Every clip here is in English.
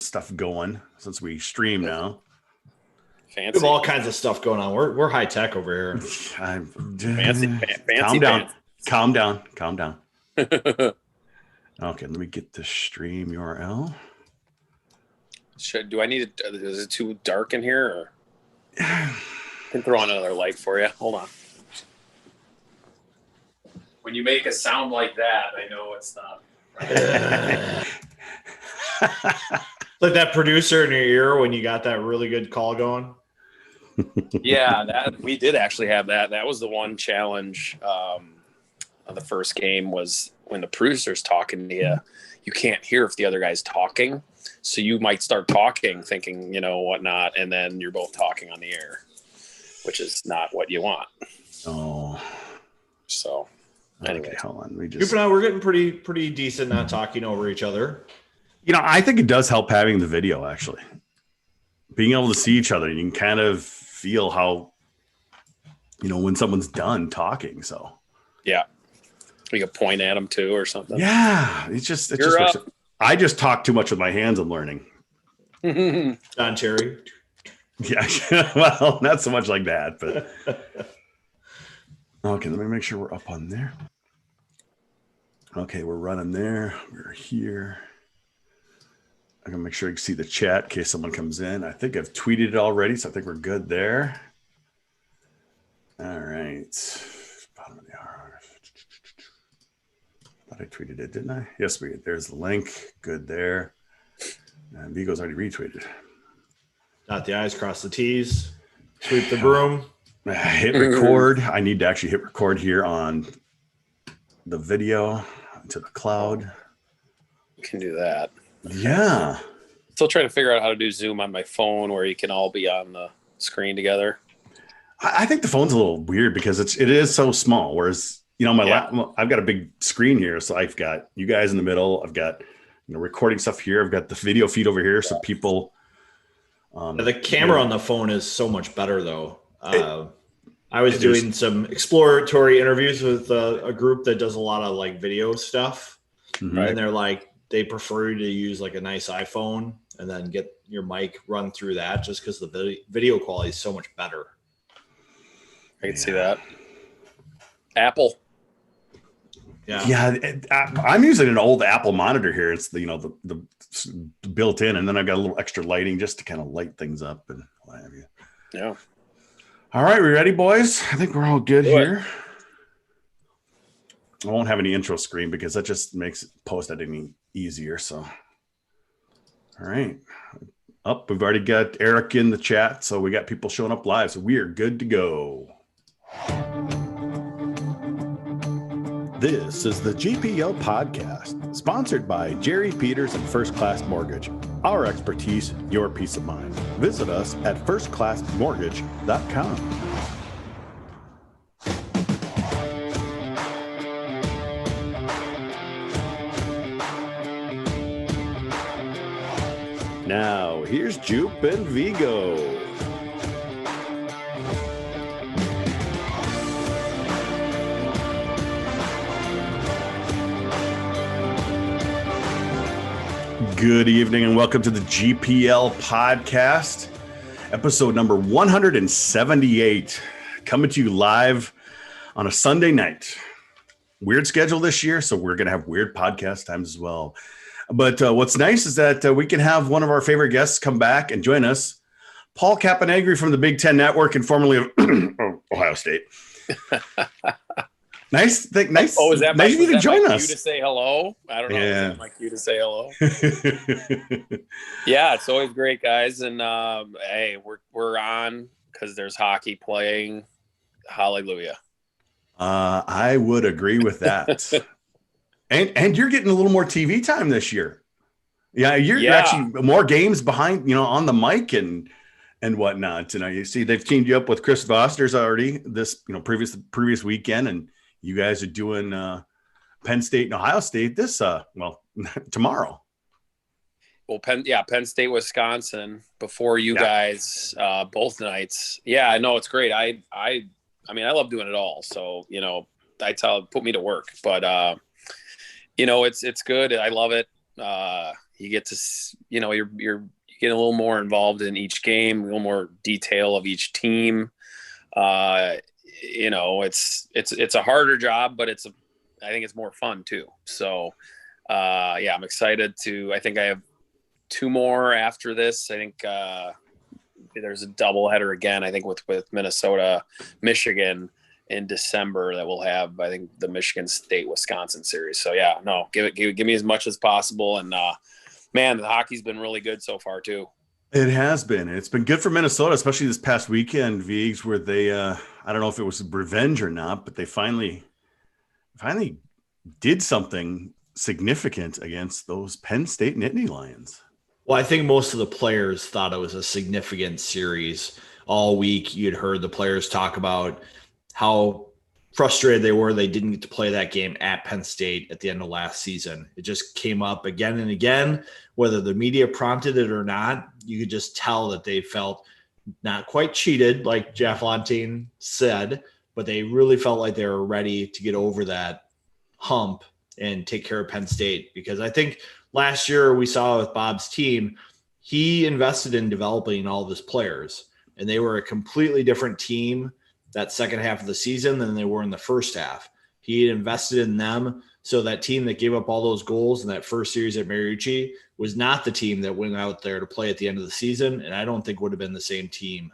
stuff going since we stream now. Fancy. We have all kinds of stuff going on. We're high tech over here. Fancy. Calm down. Calm down. Calm down. Okay, let me get the stream URL. Do I need it? Is it too dark in here? Or? I can throw on another light for you. Hold on. When you make a sound like that, I know it's not. Like that producer in your ear when you got that really good call going. Yeah, that we did actually have that. That was the one challenge of the first game was when the producer's talking to you, you can't hear if the other guy's talking. So you might start talking, thinking, whatnot, and then you're both talking on the air, which is not what you want. Oh. So anyway, okay, hold on. We're getting pretty decent not talking over each other. I think it does help having the video, actually. Being able to see each other, you can kind of feel how, when someone's done talking. So, yeah. You can point at them too or something. Yeah. It just works. I just talk too much with my hands and learning. Don Cherry. Yeah. Well, not so much like that, but. Okay, let me make sure we're up on there. Okay, we're running there. We're here. I'm going to make sure you can see the chat in case someone comes in. I think I've tweeted it already, so I think we're good there. All right. Bottom of the hour. Thought I tweeted it, didn't I? Yes, we did. There's the link. Good there. And Vigo's already retweeted. Dot the I's, cross the T's. Sweep the broom. Hit record. I need to actually hit record here on the video to the cloud. You can do that. Yeah. Still trying to figure out how to do Zoom on my phone where you can all be on the screen together. I think the phone's a little weird because it is so small. Whereas, I've got a big screen here. So I've got you guys in the middle. I've got, recording stuff here. I've got the video feed over here. So people. The camera on the phone is so much better though. I was doing some exploratory interviews with a group that does a lot of like video stuff. Mm-hmm. And they're like, they prefer you to use like a nice iPhone and then get your mic run through that just because the video quality is so much better. I can see that. Apple. Yeah. I'm using an old Apple monitor here. It's the built in, and then I've got a little extra lighting just to kind of light things up and what have you. Yeah. All right, we ready, boys? I think we're all good here. I won't have any intro screen because that just makes post editing easier. So, all right. We've already got Eric in the chat, so we got people showing up live. So we are good to go. This is the GPL podcast, sponsored by Jerry Peters and First Class Mortgage. Our expertise, your peace of mind. Visit us at firstclassmortgage.com. Now, here's Jupe and Vigo. Good evening and welcome to the GPL podcast, episode number 178, coming to you live on a Sunday night. Weird schedule this year, so we're going to have weird podcast times as well. But what's nice is that we can have one of our favorite guests come back and join us, Paul Caponigri from the Big Ten Network and formerly of Ohio State. Nice. Oh, is that nice of you to join us? You to say hello? I don't know. Yeah. Is that my cue to say hello? Yeah, it's always great, guys. And hey, we're on because there's hockey playing. Hallelujah. I would agree with that. and you're getting a little more TV time this year. Yeah, you're actually more games behind, on the mic and whatnot. And you see they've teamed you up with Chris Foster's already this, previous weekend, and you guys are doing Penn State and Ohio State this tomorrow. Well, Penn State, Wisconsin before you guys both nights. Yeah, I know it's great. I love doing it all. So, put me to work, but it's good. I love it. You get to, you're getting a little more involved in each game, a little more detail of each team. It's a harder job, but I think it's more fun too. So, I'm excited I think I have 2 more after this. I think, there's a doubleheader again, I think with Minnesota, Michigan in December that we'll have, I think, the Michigan State, Wisconsin series. So give me as much as possible. And, man, the hockey's been really good so far too. It has been. It's been good for Minnesota, especially this past weekend, Vigs, where they, I don't know if it was revenge or not, but they finally did something significant against those Penn State Nittany Lions. Well, I think most of the players thought it was a significant series. All week, you'd heard the players talk about how frustrated they were they didn't get to play that game at Penn State at the end of last season. It just came up again and again, whether the media prompted it or not. You could just tell that they felt not quite cheated, like Jeff Fontaine said, but they really felt like they were ready to get over that hump and take care of Penn State. Because I think last year we saw with Bob's team, he invested in developing all of his players, and they were a completely different team that second half of the season than they were in the first half. He had invested in them. So that team that gave up all those goals in that first series at Mariucci was not the team that went out there to play at the end of the season. And I don't think would have been the same team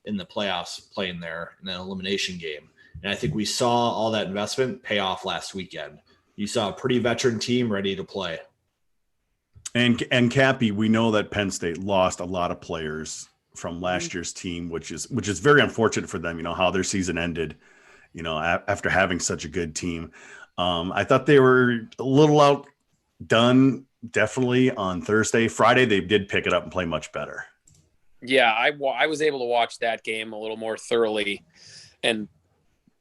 in the playoffs playing there in an elimination game. And I think we saw all that investment pay off last weekend. You saw a pretty veteran team ready to play. And Cappy, we know that Penn State lost a lot of players from last year's team, which is very unfortunate for them. You know how their season ended, after having such a good team. I thought they were a little outdone, definitely on Thursday. Friday, they did pick it up and play much better. Yeah, I was able to watch that game a little more thoroughly, and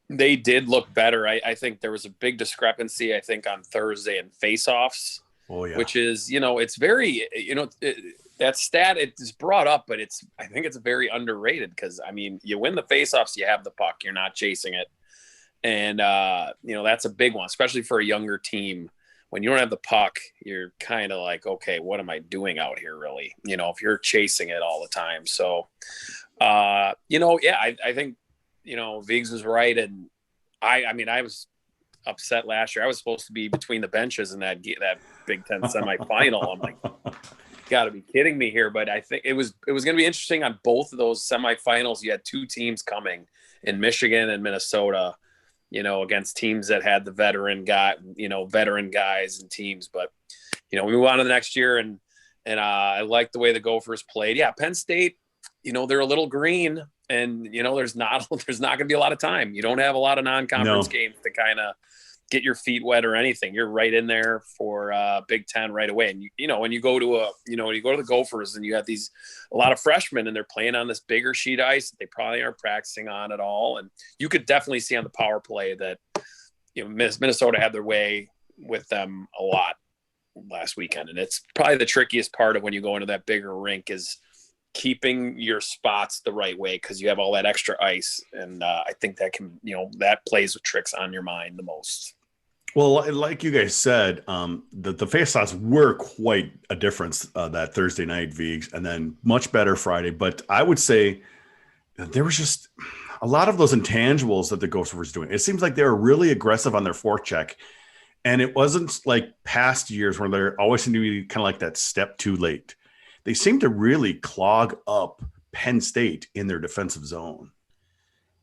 they did look better. I think there was a big discrepancy, I think, on Thursday in faceoffs. Oh, yeah. Which is, it's very, that stat, it's brought up, but I think it's very underrated because, you win the faceoffs, you have the puck, you're not chasing it. And, that's a big one, especially for a younger team. When you don't have the puck, you're kind of like, okay, what am I doing out here really? If you're chasing it all the time. So, I think, Viggs was right. And I was upset last year. I was supposed to be between the benches in that Big Ten semifinal. I'm like, got to be kidding me here. But I think it was going to be interesting on both of those semifinals. You had 2 teams coming in Michigan and Minnesota, against teams that had the veteran guys and teams. But, we move on to the next year, and I like the way the Gophers played. Yeah, Penn State, they're a little green, and, there's not going to be a lot of time. You don't have a lot of non-conference games to kind of get your feet wet or anything. You're right in there for Big Ten right away. And when you go to the Gophers and you have a lot of freshmen and they're playing on this bigger sheet ice that they probably aren't practicing on at all. And you could definitely see on the power play that, Minnesota had their way with them a lot last weekend. And it's probably the trickiest part of when you go into that bigger rink is keeping your spots the right way, because you have all that extra ice. And I think that can, that plays with tricks on your mind the most. Well, like you guys said, the faceoffs were quite a difference that Thursday night, Vigs, and then much better Friday. But I would say there was just a lot of those intangibles that the Gophers were doing. It seems like they were really aggressive on their forecheck, and it wasn't like past years where they're always seem to be kind of like that step too late. They seem to really clog up Penn State in their defensive zone.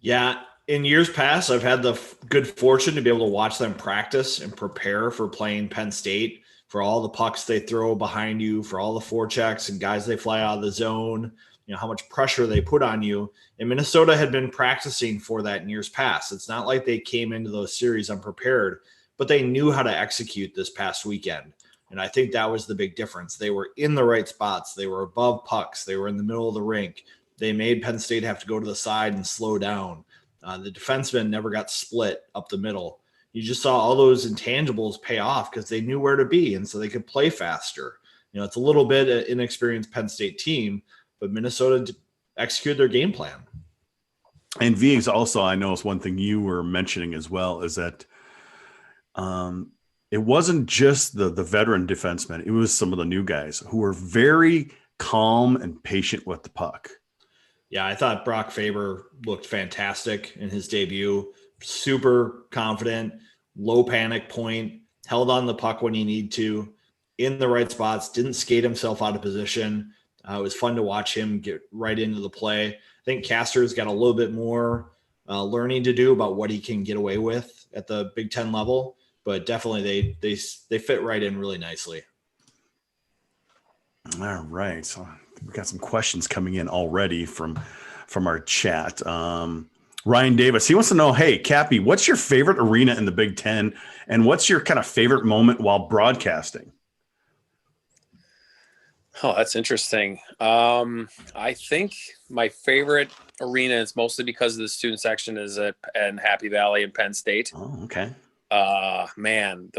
Yeah. In years past, I've had the good fortune to be able to watch them practice and prepare for playing Penn State, for all the pucks they throw behind you, for all the forechecks and guys they fly out of the zone, how much pressure they put on you. And Minnesota had been practicing for that in years past. It's not like they came into those series unprepared, but they knew how to execute this past weekend. And I think that was the big difference. They were in the right spots. They were above pucks. They were in the middle of the rink. They made Penn State have to go to the side and slow down. The defensemen never got split up the middle. You just saw all those intangibles pay off because they knew where to be, and so they could play faster. It's a little bit an inexperienced Penn State team, but Minnesota executed their game plan. And Viggs also, I know it's one thing you were mentioning as well, is that it wasn't just the veteran defensemen. It was some of the new guys who were very calm and patient with the puck. Yeah, I thought Brock Faber looked fantastic in his debut. Super confident, low panic point, held on the puck when he needed to, in the right spots, didn't skate himself out of position. It was fun to watch him get right into the play. I think Castor's got a little bit more learning to do about what he can get away with at the Big Ten level, but definitely they fit right in really nicely. All right, so we got some questions coming in already from our chat. Ryan Davis, he wants to know, hey, Cappy, what's your favorite arena in the Big Ten, and what's your kind of favorite moment while broadcasting? Oh, that's interesting. I think my favorite arena is mostly because of the student section is at Happy Valley and Penn State. Oh, okay. Man,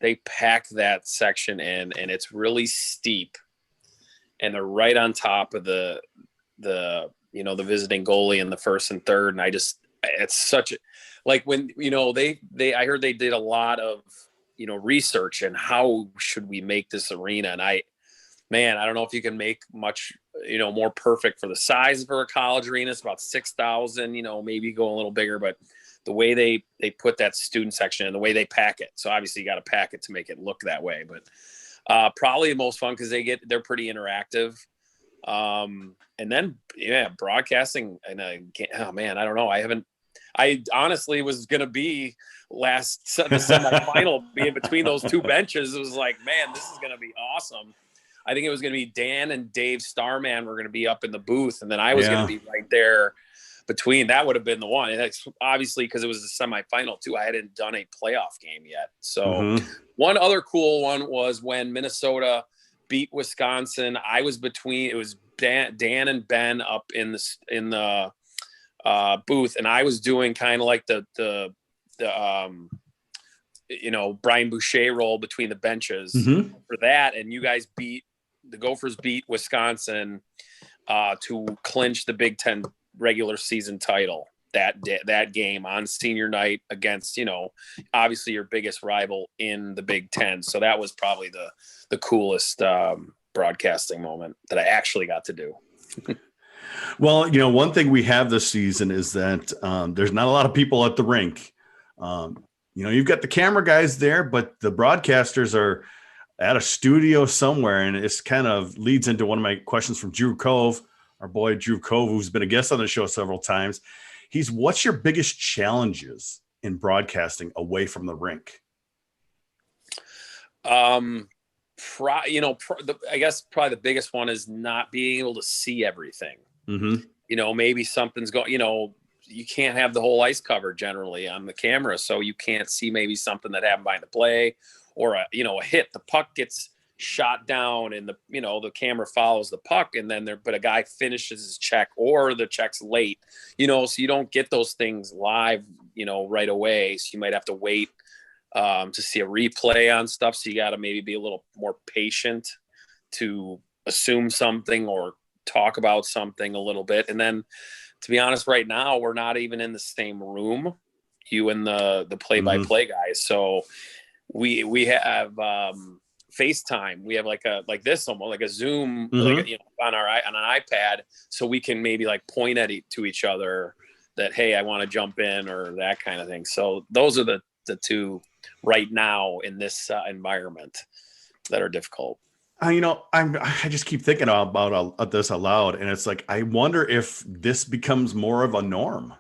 they pack that section in, and it's really steep, and they're right on top of the visiting goalie in the first and third. And it's such a, like when, I heard they did a lot of, research and how should we make this arena. And I don't know if you can make much, more perfect for the size for a college arena. It's about 6,000, maybe go a little bigger, but the way they put that student section and the way they pack it. So obviously you got to pack it to make it look that way, but probably the most fun because they're pretty interactive. And then, broadcasting and oh man, I don't know. I honestly was going to be the semifinal being between those two benches. It was like, man, this is going to be awesome. I think it was going to be Dan and Dave Starman were going to be up in the booth. And then I was going to be right there between. That would have been the one. And it's obviously because it was the semifinal too. I hadn't done a playoff game yet. So one other cool one was when Minnesota beat Wisconsin. I was between, it was Dan and Ben up in the booth, and I was doing kind of like the Brian Boucher role between the benches for that. And you guys the Gophers beat Wisconsin to clinch the Big Ten regular season title that game on senior night against, obviously your biggest rival in the Big Ten. So that was probably the coolest broadcasting moment that I actually got to do. Well, one thing we have this season is that there's not a lot of people at the rink. You've got the camera guys there, but the broadcasters are at a studio somewhere. And it's kind of leads into one of my questions from Drew Cove, our boy Drew Cove, who's been a guest on the show several times. What's your biggest challenges in broadcasting away from the rink? I guess probably the biggest one is not being able to see everything. Maybe something's going, you can't have the whole ice covered generally on the camera. So you can't see maybe something that happened behind the play or a hit, the puck gets shot down and the camera follows the puck and then but a guy finishes his check or the check's late, so you don't get those things live, right away. So you might have to wait to see a replay on stuff. So you got to maybe be a little more patient to assume something or talk about something a little bit. And then to be honest, right now, we're not even in the same room, you and the play-by-play guys. So we have FaceTime. We have like this, almost like a Zoom, on an iPad. So we can maybe like point to each other that, hey, I want to jump in or that kind of thing. So those are the two right now in this environment that are difficult. I just keep thinking about this aloud, and it's like, I wonder if this becomes more of a norm.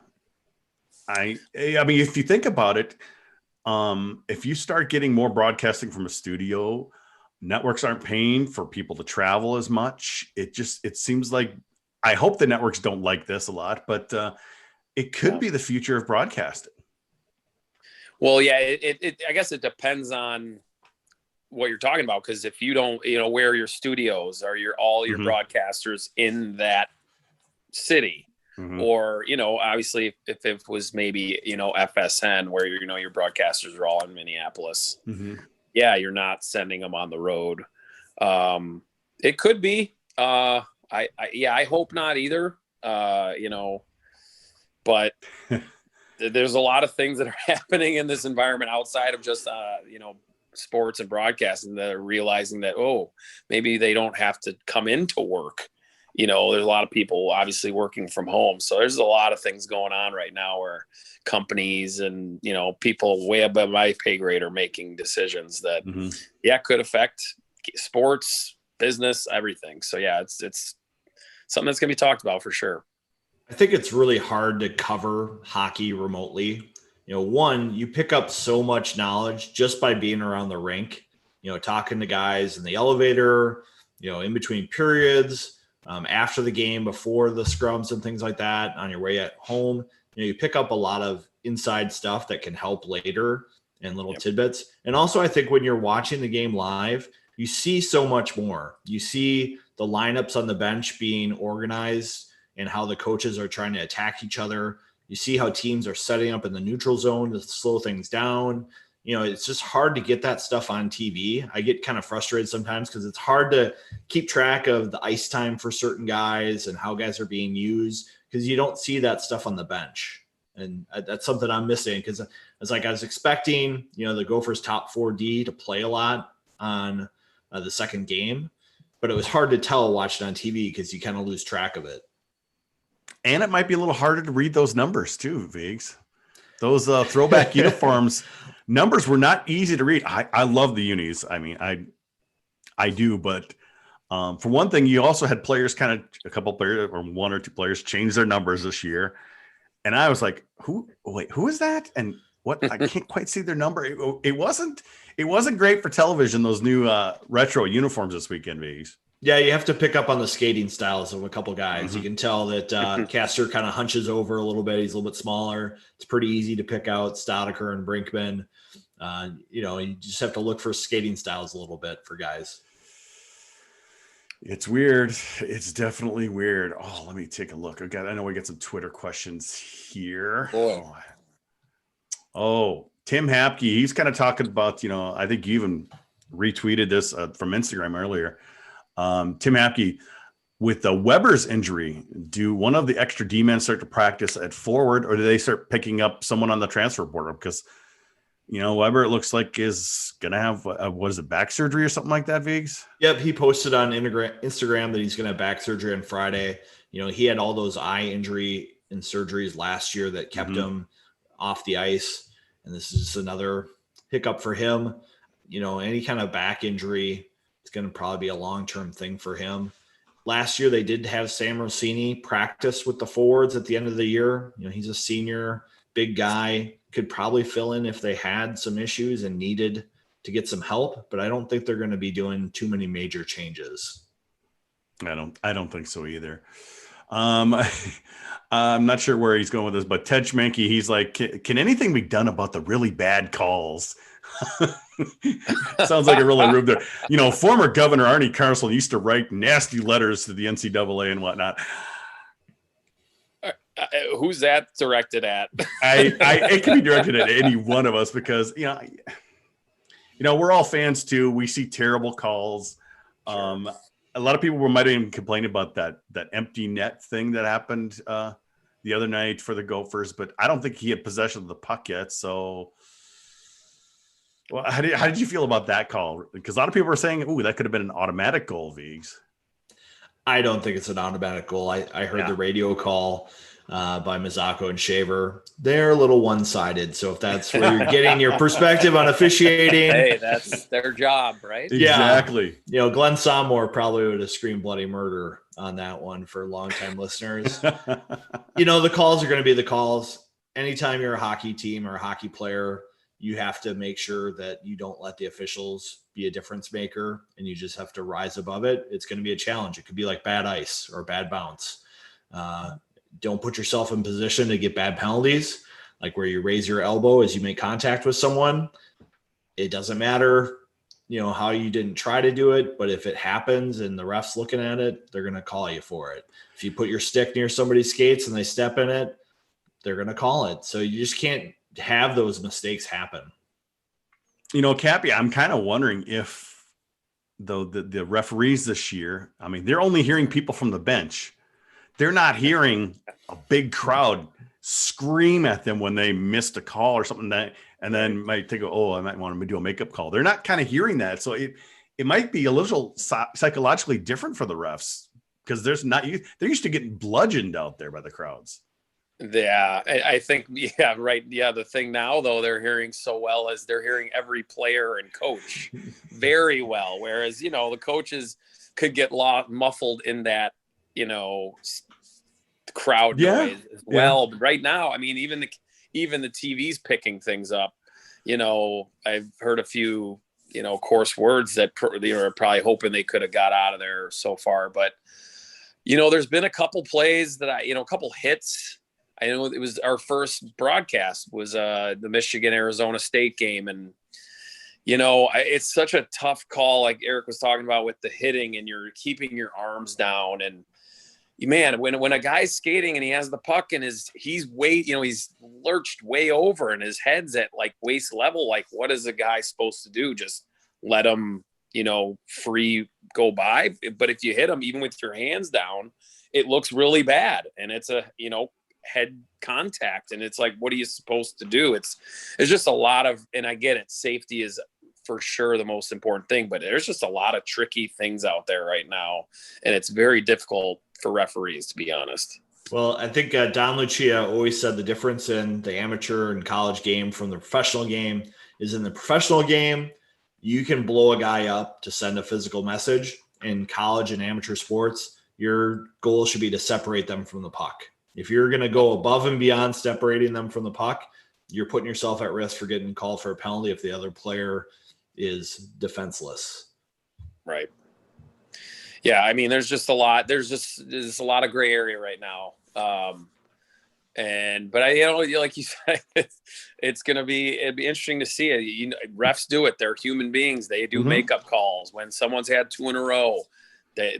I mean, if you think about it, if you start getting more broadcasting from a studio, networks aren't paying for people to travel as much. It seems like, I hope the networks don't like this a lot, but it could be the future of broadcasting. Well, yeah, I guess it depends on what you're talking about, because if you don't, where your studios are, all your broadcasters in that city, or obviously if it was maybe FSN where your broadcasters are all in Minneapolis, you're not sending them on the road. It could be. I hope not either. But there's a lot of things that are happening in this environment outside of just sports and broadcasting that are realizing that, oh, maybe they don't have to come into work. You know, there's a lot of people obviously working from home. So there's a lot of things going on right now where companies and, you know, people way above my pay grade are making decisions that, could affect sports, business, everything. So yeah, it's something that's going to be talked about for sure. I think it's really hard to cover hockey remotely. You know, one, you pick up so much knowledge just by being around the rink, you know, talking to guys in the elevator, you know, in between periods, after the game, before the scrums and things like that, on your way at home. You know, you pick up a lot of inside stuff that can help later and little tidbits. And also, I think when you're watching the game live, you see so much more. You see the lineups on the bench being organized and how the coaches are trying to attack each other. You see how teams are setting up in the neutral zone to slow things down. You know, it's just hard to get that stuff on TV. I get kind of frustrated sometimes because it's hard to keep track of the ice time for certain guys and how guys are being used because you don't see that stuff on the bench. And that's something I'm missing because it's like I was expecting, you know, the Gophers top 4D to play a lot on the second game, but it was hard to tell watching on TV because you kind of lose track of it. And it might be a little harder to read those numbers too, Vigs. Those throwback uniforms numbers were not easy to read. I love the unis. I mean, I do, but for one thing, you also had players a couple players or one or two players change their numbers this year. And I was like, who is that? And what? I can't quite see their number. It wasn't great for television, those new retro uniforms this weekend, Vigs. Yeah, you have to pick up on the skating styles of a couple guys. You can tell that Castor kind of hunches over a little bit. He's a little bit smaller. It's pretty easy to pick out Stoddicker and Brinkman. You know, you just have to look for skating styles a little bit for guys. It's weird. It's definitely weird. Oh, let me take a look. Okay, I know we get some Twitter questions here. Oh, Tim Hapke. He's kind of talking about, you know, I think you even retweeted this from Instagram earlier. Tim Hapke, with the Weber's injury, do one of the extra D-men start to practice at forward, or do they start picking up someone on the transfer portal? Because, you know, Weber, it looks like is going to have, what is it, back surgery or something like that, Vigs? Yep, he posted on Instagram that he's going to have back surgery on Friday. You know, he had all those eye injury and surgeries last year that kept him off the ice, and this is just another hiccup for him. You know, any kind of back injury, it's going to probably be a long-term thing for him. Last year, they did have Sam Rossini practice with the forwards at the end of the year. You know, he's a senior, big guy, could probably fill in if they had some issues and needed to get some help, but I don't think they're going to be doing too many major changes. I don't think so either. I'm not sure where he's going with this, but Ted Schmanke, he's like, can anything be done about the really bad calls? Sounds like a really rude there. You know, former Governor Arnie Carlson used to write nasty letters to the NCAA and whatnot. Who's that directed at? It can be directed at any one of us because, you know, we're all fans too. We see terrible calls. Sure. A lot of people might have even complained about that empty net thing that happened the other night for the Gophers, but I don't think he had possession of the puck yet. So, well, how did you feel about that call? Because a lot of people are saying, "Ooh, that could have been an automatic goal." Vigs. I don't think it's an automatic goal. I heard the radio call by Mazzocco and Shaver. They're a little one-sided. So if that's where you're getting your perspective on officiating, hey, that's their job, right? Exactly. You know, Glenn Sommore probably would have screamed bloody murder on that one for longtime listeners. You know, the calls are going to be the calls. Anytime you're a hockey team or a hockey player, you have to make sure that you don't let the officials be a difference maker, and you just have to rise above it. It's going to be a challenge. It could be like bad ice or bad bounce. Don't put yourself in position to get bad penalties, like where you raise your elbow as you make contact with someone. It doesn't matter, you know, how you didn't try to do it, but if it happens and the ref's looking at it, they're going to call you for it. If you put your stick near somebody's skates and they step in it, they're going to call it. So you just can't have those mistakes happen. You know, Cappy, I'm kind of wondering if the referees this year, I mean, they're only hearing people from the bench. They're not hearing a big crowd scream at them when they missed a call or something. That and then might think, oh, I might want to do a makeup call. They're not kind of hearing that. So it might be a little psychologically different for the refs because they're used to getting bludgeoned out there by the crowds. Yeah, I think, yeah, right. Yeah, the thing now, though, they're hearing so well is they're hearing every player and coach very well. Whereas, the coaches could get muffled in that, crowd noise as well. But right now, I mean, even the TV's picking things up. I've heard a few, coarse words that they were probably hoping they could have got out of there so far. But, there's been a couple plays that a couple hits. I know it was our first broadcast was the Michigan-Arizona State game. And, it's such a tough call, like Eric was talking about with the hitting, and you're keeping your arms down. And, man, when a guy's skating and he has the puck and he's lurched way over and his head's at like waist level, like what is a guy supposed to do? Just let him, free go by. But if you hit him, even with your hands down, it looks really bad. And it's a, head contact, and it's like, what are you supposed to do? It's just a lot of, and I get it, safety is for sure the most important thing, but there's just a lot of tricky things out there right now, and it's very difficult for referees, to be honest. Well, I think Don Lucia always said the difference in the amateur and college game from the professional game is in the professional game, you can blow a guy up to send a physical message. In college and amateur sports, your goal should be to separate them from the puck. If you're going to go above and beyond separating them from the puck, you're putting yourself at risk for getting called for a penalty if the other player is defenseless. Right. Yeah. I mean, there's a lot of gray area right now. But like you said, it'd be interesting to see it. Refs do it. They're human beings. They do makeup calls when someone's had two in a row.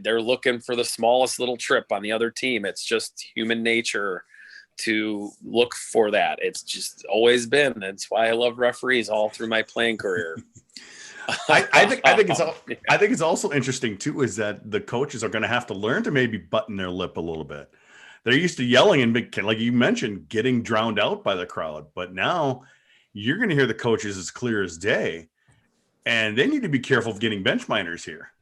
They're looking for the smallest little trip on the other team. It's just human nature to look for that. It's just always been. That's why I love referees all through my playing career. I think it's also interesting too, is that the coaches are going to have to learn to maybe button their lip a little bit. They're used to yelling and like you mentioned, getting drowned out by the crowd, but now you're going to hear the coaches as clear as day, and they need to be careful of getting bench minors here.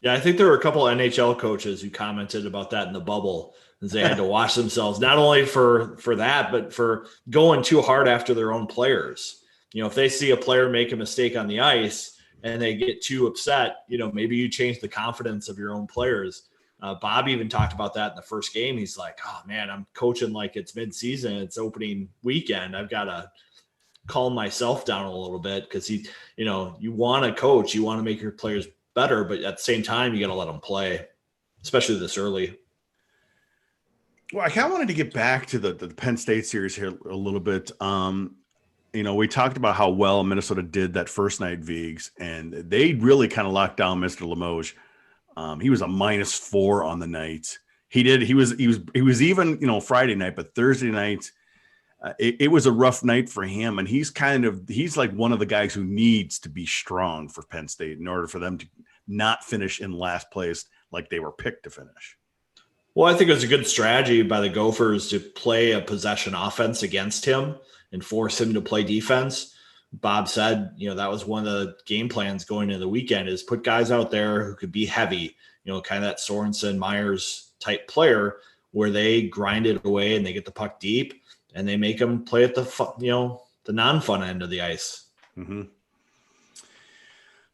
Yeah, I think there were a couple of NHL coaches who commented about that in the bubble, as they had to watch themselves, not only for that, but for going too hard after their own players. If they see a player make a mistake on the ice and they get too upset, maybe you change the confidence of your own players. Bob even talked about that in the first game. He's like, oh man, I'm coaching like it's mid-season. It's opening weekend. I've got to calm myself down a little bit because you want to coach, you want to make your players better, but at the same time, you got to let them play, especially this early. Well, I kind of wanted to get back to the Penn State series here a little bit. We talked about how well Minnesota did that first night, Viggs, and they really kind of locked down Mr. Limoges. He was a -4 on the night. He was even, Friday night, but Thursday night, it was a rough night for him. And he's like one of the guys who needs to be strong for Penn State in order for them to not finish in last place like they were picked to finish. Well, I think it was a good strategy by the Gophers to play a possession offense against him and force him to play defense. Bob said, that was one of the game plans going into the weekend, is put guys out there who could be heavy, kind of that Sorensen Myers type player where they grind it away and they get the puck deep and they make them play at the non-fun end of the ice. Mm-hmm.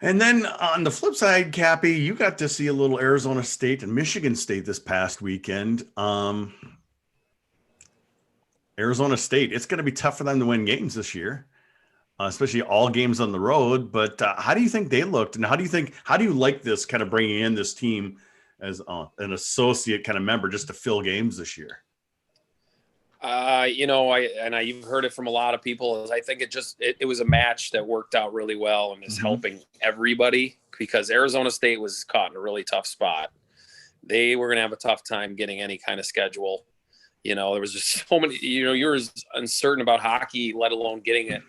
And then on the flip side, Cappy, you got to see a little Arizona State and Michigan State this past weekend. Arizona State, it's going to be tough for them to win games this year, especially all games on the road. But how do you think they looked? And how do you like this kind of bringing in this team as an associate kind of member just to fill games this year? You've heard it from a lot of people, is I think it was a match that worked out really well and is helping everybody, because Arizona State was caught in a really tough spot. They were going to have a tough time getting any kind of schedule. There was just so many, you're uncertain about hockey, let alone getting it,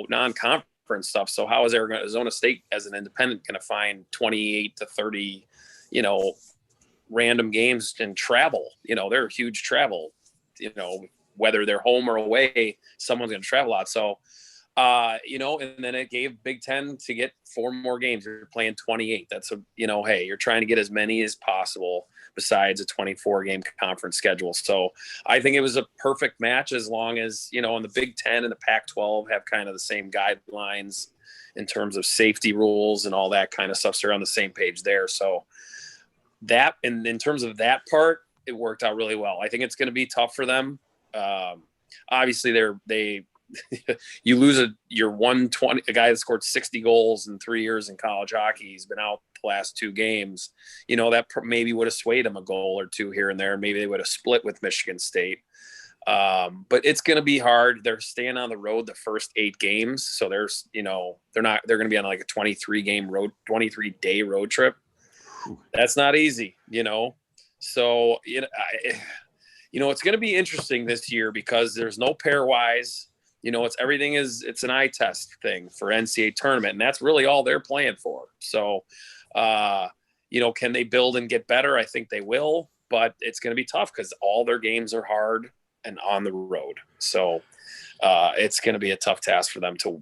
non-conference stuff. So how is Arizona State as an independent going to find 28 to 30, random games and travel? They're a huge travel. Whether they're home or away, someone's going to travel a lot. So And then it gave Big Ten to get 4 more games. You're playing 28. That's hey, you're trying to get as many as possible besides a 24-game conference schedule. So I think it was a perfect match as long as, and the Big Ten and the Pac-12 have kind of the same guidelines in terms of safety rules and all that kind of stuff. So they're on the same page there. So that, and in terms of that part, it worked out really well. I think it's going to be tough for them. Obviously you lose your 120, a guy that scored 60 goals in 3 years in college hockey. He's been out the last 2 games. That maybe would have swayed him a goal or 2 here and there. Maybe they would have split with Michigan State. But it's going to be hard. They're staying on the road the first 8 games. So they're going to be on like a 23-day road trip. That's not easy, So, it's going to be interesting this year because there's no pairwise. It's an eye test thing for NCAA tournament, and that's really all they're playing for. So, can they build and get better? I think they will, but it's going to be tough because all their games are hard and on the road. So, it's going to be a tough task for them to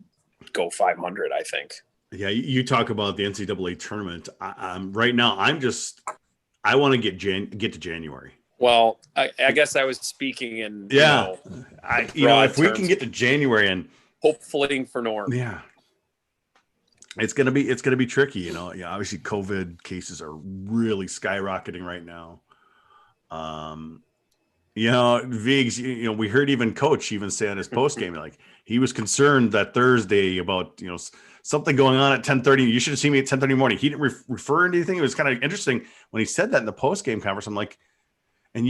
go 500, I think. Yeah, you talk about the NCAA tournament. Right now, I want to get to January. Well, I guess I was speaking in if we can get to January and hopefully for Norm. Yeah. It's gonna be tricky, obviously COVID cases are really skyrocketing right now. Vigs, we heard even Coach say on his post game, like he was concerned that Thursday about, something going on at 10:30. You should have seen me at 10:30 in the morning. He didn't refer to anything. It was kind of interesting when he said that in the post game conference. I'm like, I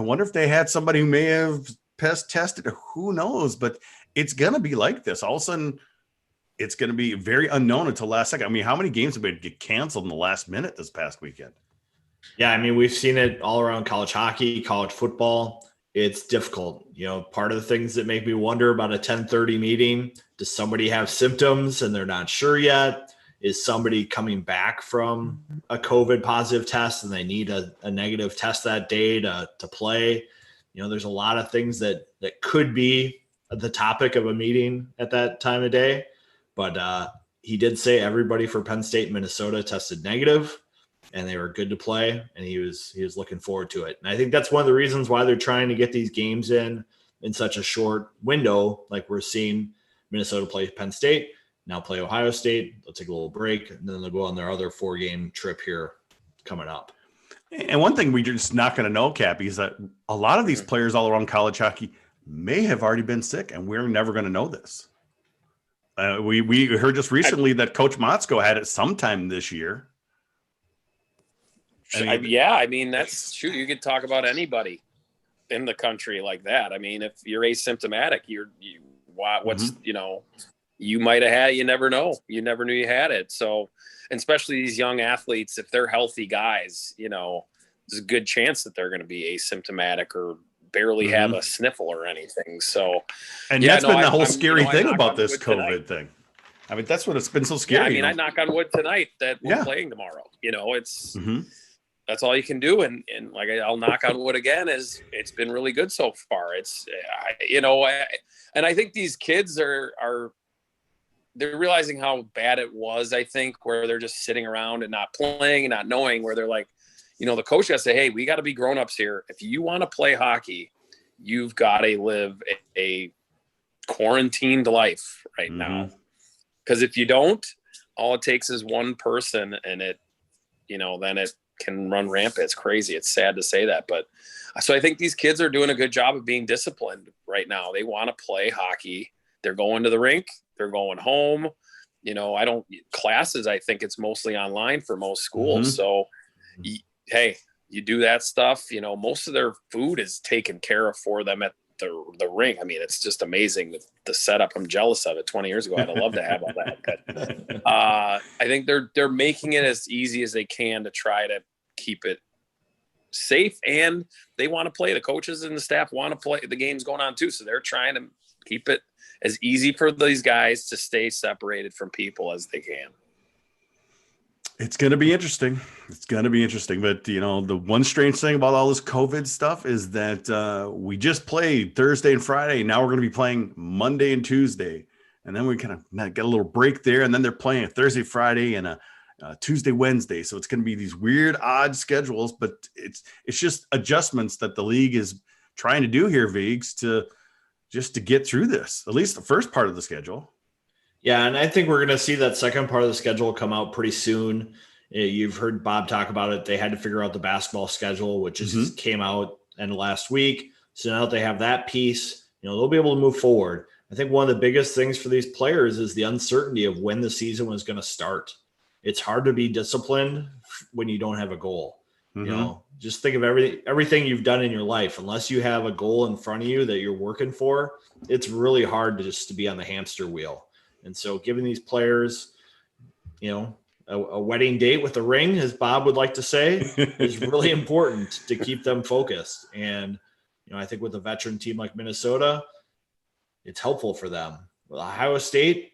wonder if they had somebody who may have tested. Who knows? But it's going to be like this. All of a sudden, it's going to be very unknown until last second. I mean, how many games have been get canceled in the last minute this past weekend? Yeah, I mean, we've seen it all around college hockey, college football. It's difficult. Part of the things that make me wonder about a 10:30 meeting, does somebody have symptoms and they're not sure yet? Is somebody coming back from a COVID positive test and they need a negative test that day to play? There's a lot of things that could be the topic of a meeting at that time of day. But he did say everybody for Penn State and Minnesota tested negative and they were good to play. And he was looking forward to it. And I think that's one of the reasons why they're trying to get these games in such a short window. Like we're seeing Minnesota play Penn State, now play Ohio State. They'll take a little break, and then they'll go on their other 4-game trip here coming up. And one thing we're just not going to know, Cappy, is that a lot of these players all around college hockey may have already been sick, and we're never going to know this. We heard just recently that Coach Motzko had it sometime this year. That's true. You could talk about anybody in the country like that. I mean, if you're asymptomatic, you might have had, you never know. You never knew you had it. So, and especially these young athletes, if they're healthy guys, there's a good chance that they're going to be asymptomatic or barely have a sniffle or anything. So, and that's been the whole scary thing about this COVID thing. I mean, that's what it's been so scary. I knock on wood tonight that we're playing tomorrow. It's that's all you can do. And like I'll knock on wood again, is it's been really good so far. And I think these kids are they're realizing how bad it was, I think, where they're just sitting around and not playing and not knowing, where they're like, the coach has to say, hey, we got to be grown-ups here. If you want to play hockey, you've got to live a quarantined life right now. Because if you don't, all it takes is one person and then it can run rampant. It's crazy. It's sad to say that. But so I think these kids are doing a good job of being disciplined right now. They want to play hockey. They're going to the rink. They're going home. Classes, I think it's mostly online for most schools. So, hey, you do that stuff. Most of their food is taken care of for them at the rink. I mean, it's just amazing, the setup. I'm jealous of it. 20 years ago, I'd love to have all that. But I think they're making it as easy as they can to try to keep it safe. And they want to play. The coaches and the staff want to play. The game's going on too. So they're trying to keep it as easy for these guys to stay separated from people as they can. It's going to be interesting. But, the one strange thing about all this COVID stuff is that we just played Thursday and Friday. Now we're going to be playing Monday and Tuesday. and then we kind of get a little break there, and then they're playing a Thursday, Friday, and a Tuesday, Wednesday. So it's going to be these weird, odd schedules, but it's just adjustments that the league is trying to do here, Vigs, to get through this, at least the first part of the schedule. Yeah, and I think we're going to see that second part of the schedule come out pretty soon. You've heard Bob talk about it. They had to figure out the basketball schedule, which just came out in last week. So now that they have that piece, they'll be able to move forward. I think one of the biggest things for these players is the uncertainty of when the season was going to start. It's hard to be disciplined when you don't have a goal. Just think of everything you've done in your life. Unless you have a goal in front of you that you're working for, it's really hard to be on the hamster wheel. And so giving these players, a wedding date with a ring, as Bob would like to say, is really important to keep them focused. And, I think with a veteran team like Minnesota, it's helpful for them. With Ohio State,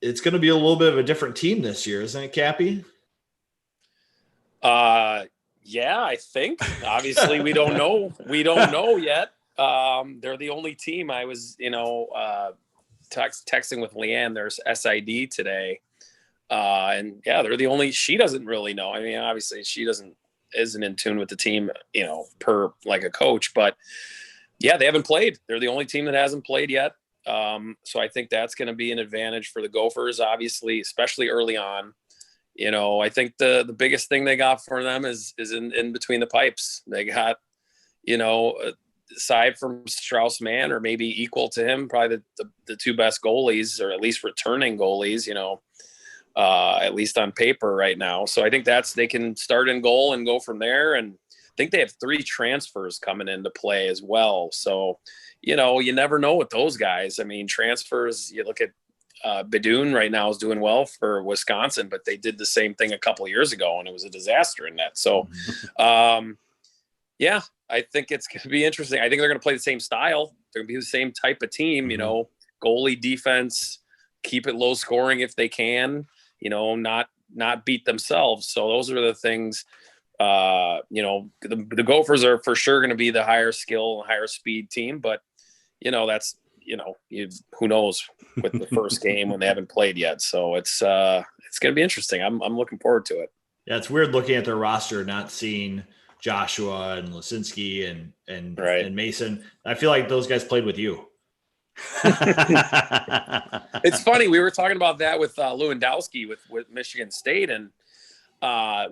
it's going to be a little bit of a different team this year, isn't it, Cappy? Yeah, I think. Obviously, we don't know. We don't know yet. They're the only team. I was, texting with Leanne. There's SID today. And yeah, they're the only, she doesn't really know. I mean, obviously she isn't in tune with the team, per like a coach, but yeah, they haven't played. They're the only team that hasn't played yet. So I think that's going to be an advantage for the Gophers, obviously, especially early on. I think the biggest thing they got for them is in between the pipes. They got, aside from Strauss-Mann, or maybe equal to him, probably the two best goalies, or at least returning goalies, at least on paper right now. So I think they can start in goal and go from there. And I think they have 3 transfers coming into play as well. So, you never know with those guys. I mean, transfers, you look at Bedun right now is doing well for Wisconsin, but they did the same thing a couple of years ago and it was a disaster in that. So, yeah, I think it's going to be interesting. I think they're going to play the same style. They're going to be the same type of team, goalie, defense, keep it low scoring if they can, not beat themselves. So those are the things, the Gophers are for sure going to be the higher skill, higher speed team, but that's, who knows with the first game when they haven't played yet. So it's going to be interesting. I'm looking forward to it. Yeah. It's weird looking at their roster, not seeing Joshua and Lisinski and Mason. I feel like those guys played with you. It's funny. We were talking about that with Lewandowski with Michigan State. And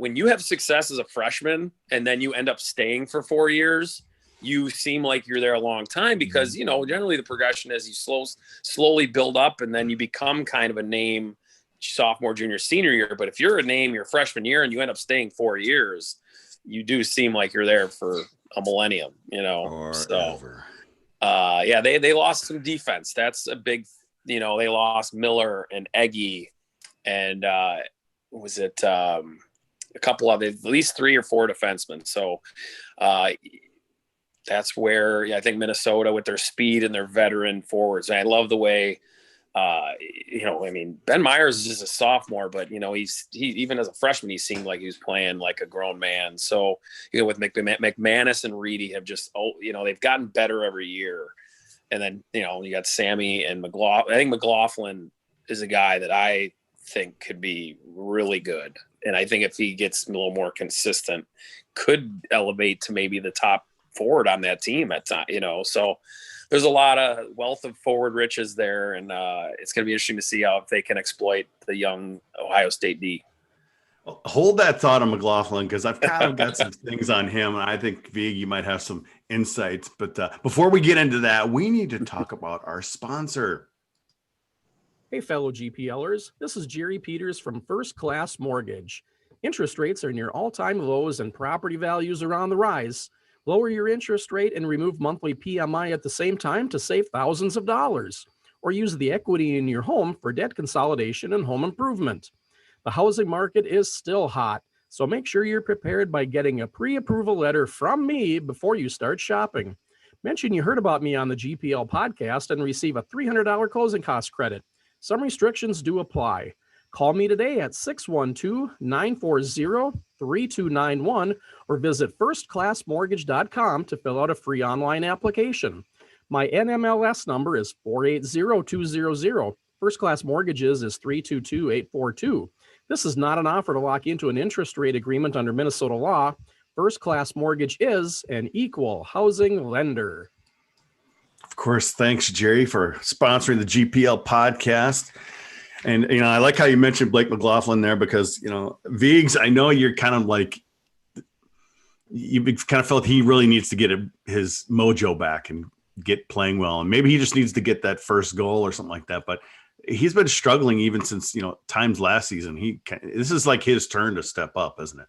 when you have success as a freshman and then you end up staying for 4 years, you seem like you're there a long time because, generally the progression is you slowly build up and then you become kind of a name sophomore, junior, senior year. But if you're a name your freshman year and you end up staying 4 years, you do seem like you're there for a millennium, Forever. Yeah, they lost some defense. That's a big, they lost Miller and Eggy and was it a couple of at least 3 or 4 defensemen. So that's where I think Minnesota with their speed and their veteran forwards. And I love the way, Ben Myers is just a sophomore, but he even as a freshman, he seemed like he was playing like a grown man. So, with McManus and Reedy have just, they've gotten better every year. And then, you got Sammy and McLaughlin. I think McLaughlin is a guy that I think could be really good. And I think if he gets a little more consistent, could elevate to maybe the top forward on that team at time, so there's a lot of wealth of forward riches there. And it's going to be interesting to see how if they can exploit the young Ohio State D. Well, hold that thought on McLaughlin, because I've kind of got some things on him. And I think, Vig, you might have some insights. But before we get into that, we need to talk about our sponsor. Hey, fellow GPLers, this is Jerry Peters from First Class Mortgage. Interest rates are near all-time lows and property values are on the rise. Lower your interest rate and remove monthly PMI at the same time to save thousands of dollars. Or use the equity in your home for debt consolidation and home improvement. The housing market is still hot, so make sure you're prepared by getting a pre-approval letter from me before you start shopping. Mention you heard about me on the GPL podcast and receive a $300 closing cost credit. Some restrictions do apply. Call me today at 612-940-3291 or visit firstclassmortgage.com to fill out a free online application. My NMLS number is 480200. First Class Mortgages is 322-842. This is not an offer to lock into an interest rate agreement under Minnesota law. First Class Mortgage is an equal housing lender. Of course, thanks, Jerry, for sponsoring the GPL podcast. And, I like how you mentioned Blake McLaughlin there because, Viggs, I know you're kind of like, you kind of felt he really needs to get his mojo back and get playing well. And maybe he just needs to get that first goal or something like that. But he's been struggling even since, times last season. This is like his turn to step up, isn't it?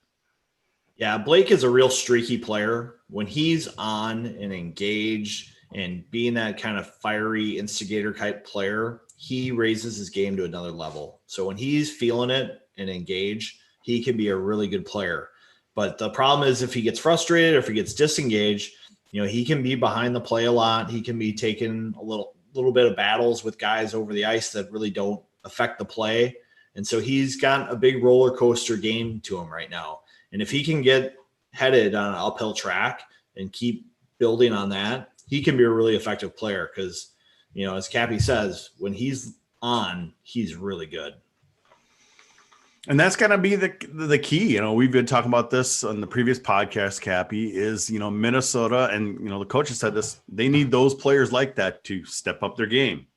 Yeah, Blake is a real streaky player. When he's on and engaged and being that kind of fiery instigator type player, he raises his game to another level. So when he's feeling it and engaged, he can be a really good player. But the problem is if he gets frustrated or if he gets disengaged, he can be behind the play a lot. He can be taking a little bit of battles with guys over the ice that really don't affect the play. And so he's got a big roller coaster game to him right now. And if he can get headed on an uphill track and keep building on that, he can be a really effective player because, as Cappy says, when he's on, he's really good. And that's going to be the key. We've been talking about this on the previous podcast, Cappy, is, Minnesota and, the coaches said this, they need those players like that to step up their game.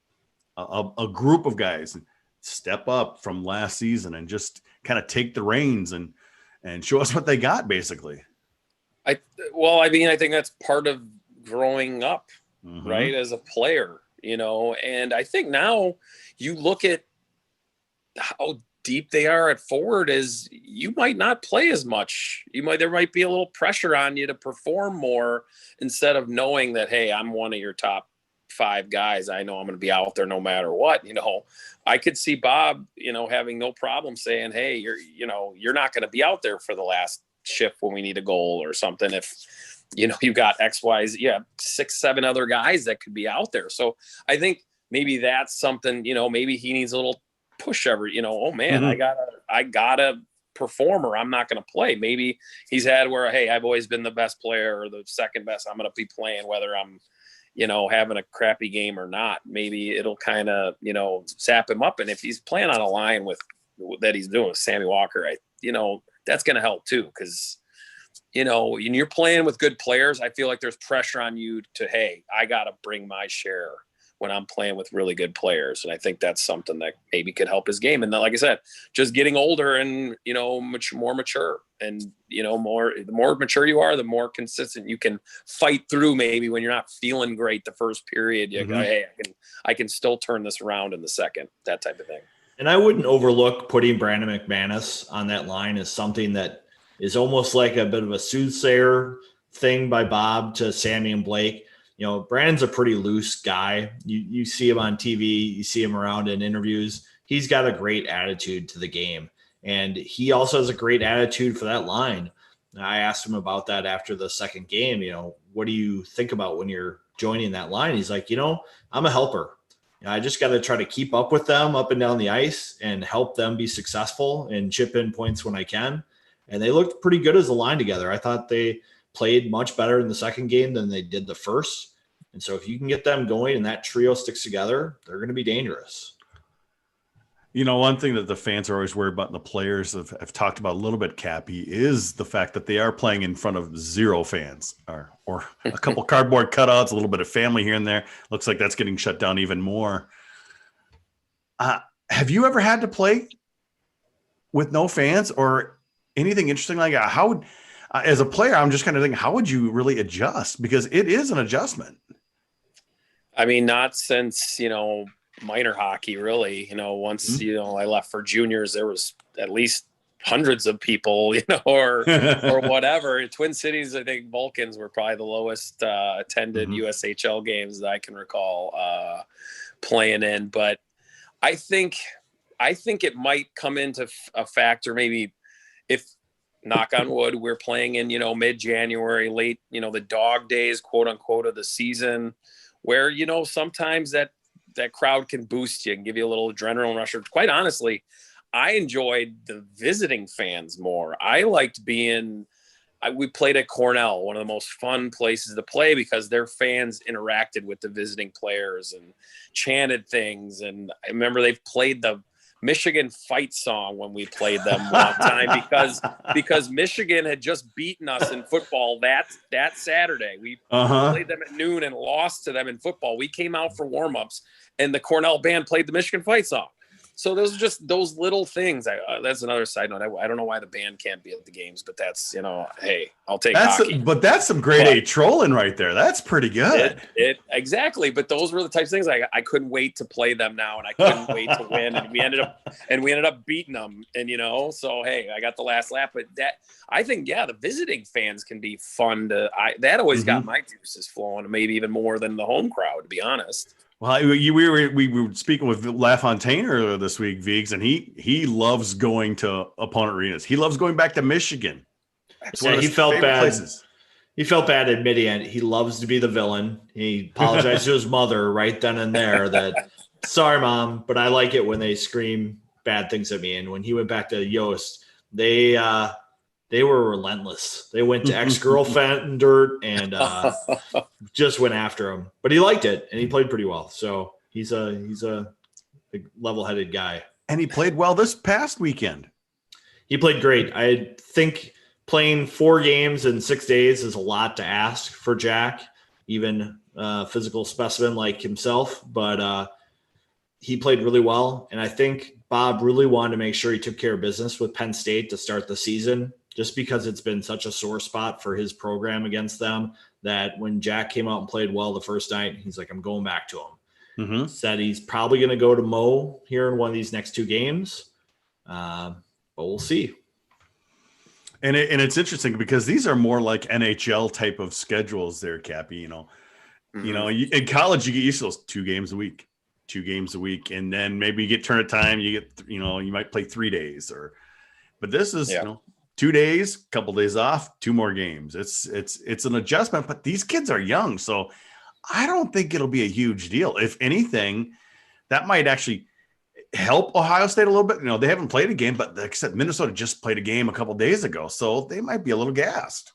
A group of guys step up from last season and just kind of take the reins and show us what they got, basically. I think that's part of growing up, right, as a player, and I think now you look at how deep they are at forward is you might not play as much. There might be a little pressure on you to perform more instead of knowing that, hey, I'm one of your top 5 guys. I know I'm going to be out there no matter what. I could see Bob, having no problem saying, hey, you're not going to be out there for the last shift when we need a goal or something. If, you got X, Y, Z, 6, 7 other guys that could be out there. So I think maybe that's something, maybe he needs a little push every, oh man, I gotta perform or I'm not going to play. Maybe he's had where, hey, I've always been the best player or the second best. I'm going to be playing whether I'm, having a crappy game or not. Maybe it'll kind of, sap him up. And if he's playing on a line with that he's doing with Sammy Walker, that's going to help too. Cause, when you're playing with good players, I feel like there's pressure on you to, hey, I got to bring my share when I'm playing with really good players. And I think that's something that maybe could help his game. And then, like I said, just getting older and, more mature and, the more mature you are, the more consistent you can fight through. Maybe when you're not feeling great the first period, you go, hey, I can still turn this around in the second, that type of thing. And I wouldn't overlook putting Brandon McManus on that line as something that is almost like a bit of a soothsayer thing by Bob to Sammy and Blake. Brandon's a pretty loose guy. You see him on TV, you see him around in interviews. He's got a great attitude to the game. And he also has a great attitude for that line. I asked him about that after the second game. What do you think about when you're joining that line? He's like, I'm a helper. I just got to try to keep up with them up and down the ice and help them be successful and chip in points when I can. And they looked pretty good as a line together. I thought they played much better in the second game than they did the first. And so if you can get them going and that trio sticks together, they're going to be dangerous. One thing that the fans are always worried about and the players have talked about a little bit, Cappy, is the fact that they are playing in front of 0 fans or a couple cardboard cutouts, a little bit of family here and there. Looks like that's getting shut down even more. Have you ever had to play with no fans or anything interesting like that? How would, as a player, I'm just kind of thinking, how would you really adjust? Because it is an adjustment. I mean, not since, minor hockey, really. Once, I left for juniors, there was at least hundreds of people, or whatever. Twin Cities, I think Vulcans were probably the lowest attended USHL games that I can recall playing in. But I think it might come into a factor, maybe if, knock on wood, we're playing in, mid-January, late, the dog days, quote unquote, of the season, where, sometimes that crowd can boost you and give you a little adrenaline rush. Quite honestly, I enjoyed the visiting fans more. I liked being we played at Cornell, one of the most fun places to play because their fans interacted with the visiting players and chanted things. And I remember they played the Michigan fight song when we played them one time because Michigan had just beaten us in football that Saturday. We played them at noon and lost to them in football. We came out for warmups and the Cornell band played the Michigan fight song. So those are just those little things. That's another side note. I don't know why the band can't be at the games, but that's, hey, I'll take hockey. But that's some grade A trolling right there. That's pretty good. Exactly. But those were the types of things I couldn't wait to play them now, and I couldn't wait to win. And we ended up beating them. And so hey, I got the last lap. But that I think, the visiting fans can be fun that always got my juices flowing, maybe even more than the home crowd, to be honest. Well, we were speaking with LaFontaine earlier this week, Viggs, and he loves going to opponent arenas. He loves going back to Michigan. He felt bad. Places. He felt bad admitting it. He loves to be the villain. He apologized to his mother right then and there that, sorry, Mom, but I like it when they scream bad things at me. And when he went back to Yost, they were relentless. They went to ex-girlfriend dirt and just went after him. But he liked it, and he played pretty well. So he's a level-headed guy. And he played well this past weekend. He played great. I think playing 4 games in 6 days is a lot to ask for Jack, even a physical specimen like himself. But he played really well, and I think Bob really wanted to make sure he took care of business with Penn State to start the season, just because it's been such a sore spot for his program against them, that when Jack came out and played well the first night, he's like, I'm going back to him. Said he's probably going to go to Mo here in one of these next 2 games. But we'll see. And it's interesting because these are more like NHL type of schedules there, Cappy. In college, you get used to those 2 games a week, and then maybe you get turn of time. You get, you might play 3 days but this is, 2 days, couple days off, 2 more games. It's an adjustment, but these kids are young, so I don't think it'll be a huge deal. If anything, that might actually help Ohio State a little bit. They haven't played a game, but like I said, Minnesota just played a game a couple days ago, so they might be a little gassed.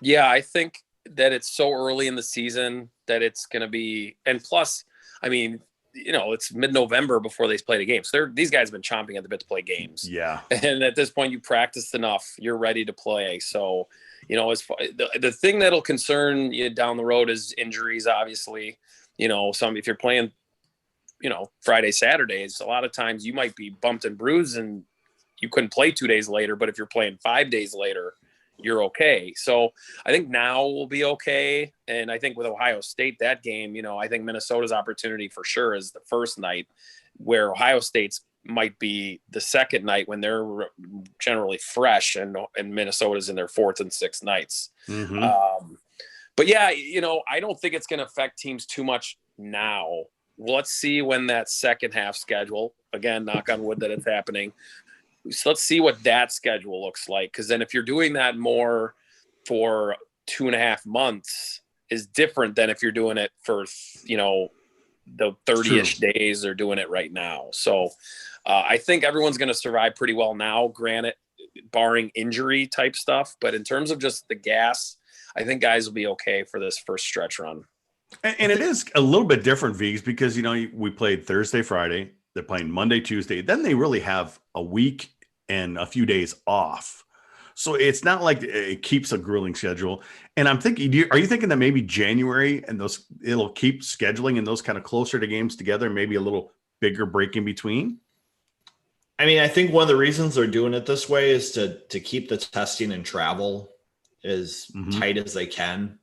Yeah, I think that it's so early in the season that it's going to be, and plus, I mean, it's mid-November before they played a game. So these guys have been chomping at the bit to play games. Yeah. And at this point, you practiced enough. You're ready to play. So, the thing that'll concern you down the road is injuries, obviously. If you're playing, Friday, Saturdays, a lot of times you might be bumped and bruised and you couldn't play 2 days later. But if you're playing 5 days later, you're okay. So I think now we'll be okay. And I think with Ohio State, that game, I think Minnesota's opportunity for sure is the first night, where Ohio State's might be the second night when they're generally fresh, and Minnesota's in their 4th and 6th nights. But yeah, I don't think it's going to affect teams too much now. Let's see when that second half schedule, again, knock on wood that it's happening. So let's see what that schedule looks like. Because then if you're doing that more for 2.5 months is different than if you're doing it for, the 30-ish days they're doing it right now. So I think everyone's going to survive pretty well now, granted, barring injury type stuff. But in terms of just the gas, I think guys will be okay for this first stretch run. And it is a little bit different, Viggs, because, we played Thursday, Friday. They're playing Monday, Tuesday. Then they really have a week and a few days off. So it's not like it keeps a grueling schedule. And I'm thinking, are you thinking that maybe January and it'll keep scheduling and those kind of closer to games together, maybe a little bigger break in between? I mean, I think one of the reasons they're doing it this way is to keep the testing and travel as tight as they can.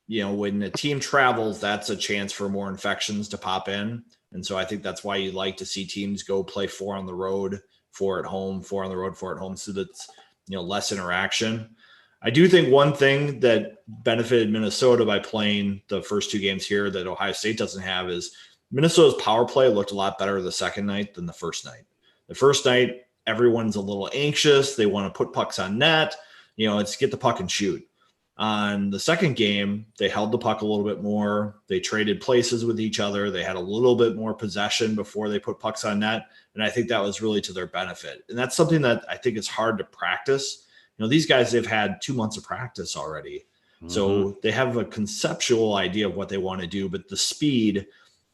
When the team travels, that's a chance for more infections to pop in. And so I think that's why you like to see teams go play 4 on the road, 4 at home, 4 on the road, 4 at home, so that's, less interaction. I do think one thing that benefited Minnesota by playing the first 2 games here that Ohio State doesn't have is Minnesota's power play looked a lot better the second night than the first night. The first night, everyone's a little anxious. They want to put pucks on net. It's get the puck and shoot. On the second game, they held the puck a little bit more. They traded places with each other. They had a little bit more possession before they put pucks on net. And I think that was really to their benefit. And that's something that I think is hard to practice these guys, they've had 2 months of practice already. So they have a conceptual idea of what they want to do, but the speed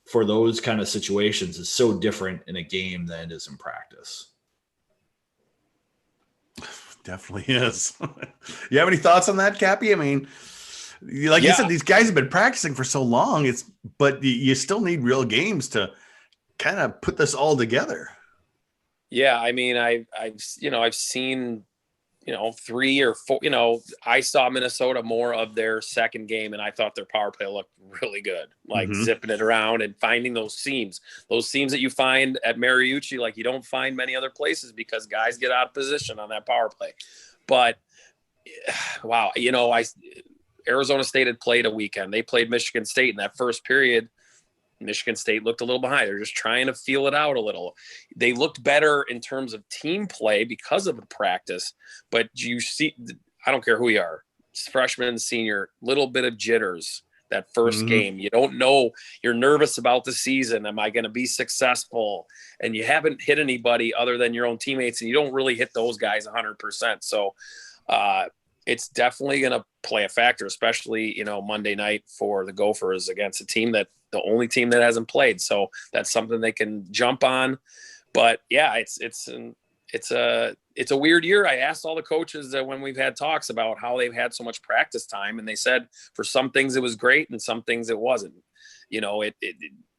for those kind of situations is so different in a game than it is in practice. Definitely is. You have any thoughts on that, Cappy? I mean, like you said, these guys have been practicing for so long. But you still need real games to kind of put this all together. Yeah, I mean, I've seen 3 or 4. I saw Minnesota more of their second game, and I thought their power play looked really good, like zipping it around and finding those seams that you find at Mariucci, like you don't find many other places because guys get out of position on that power play. But wow, Arizona State had played a weekend. They played Michigan State in that first period. Michigan State looked a little behind. They're just trying to feel it out a little. They looked better in terms of team play because of the practice, but you see, I don't care who you are, freshman, senior, little bit of jitters that first game. You don't know. You're nervous about the season. Am I going to be successful? And you haven't hit anybody other than your own teammates, and you don't really hit those guys 100%. So it's definitely going to play a factor, especially, Monday night for the Gophers against a team the only team that hasn't played. So that's something they can jump on. But yeah, it's a weird year. I asked all the coaches that when we've had talks about how they've had so much practice time, and they said for some things it was great and some things it wasn't.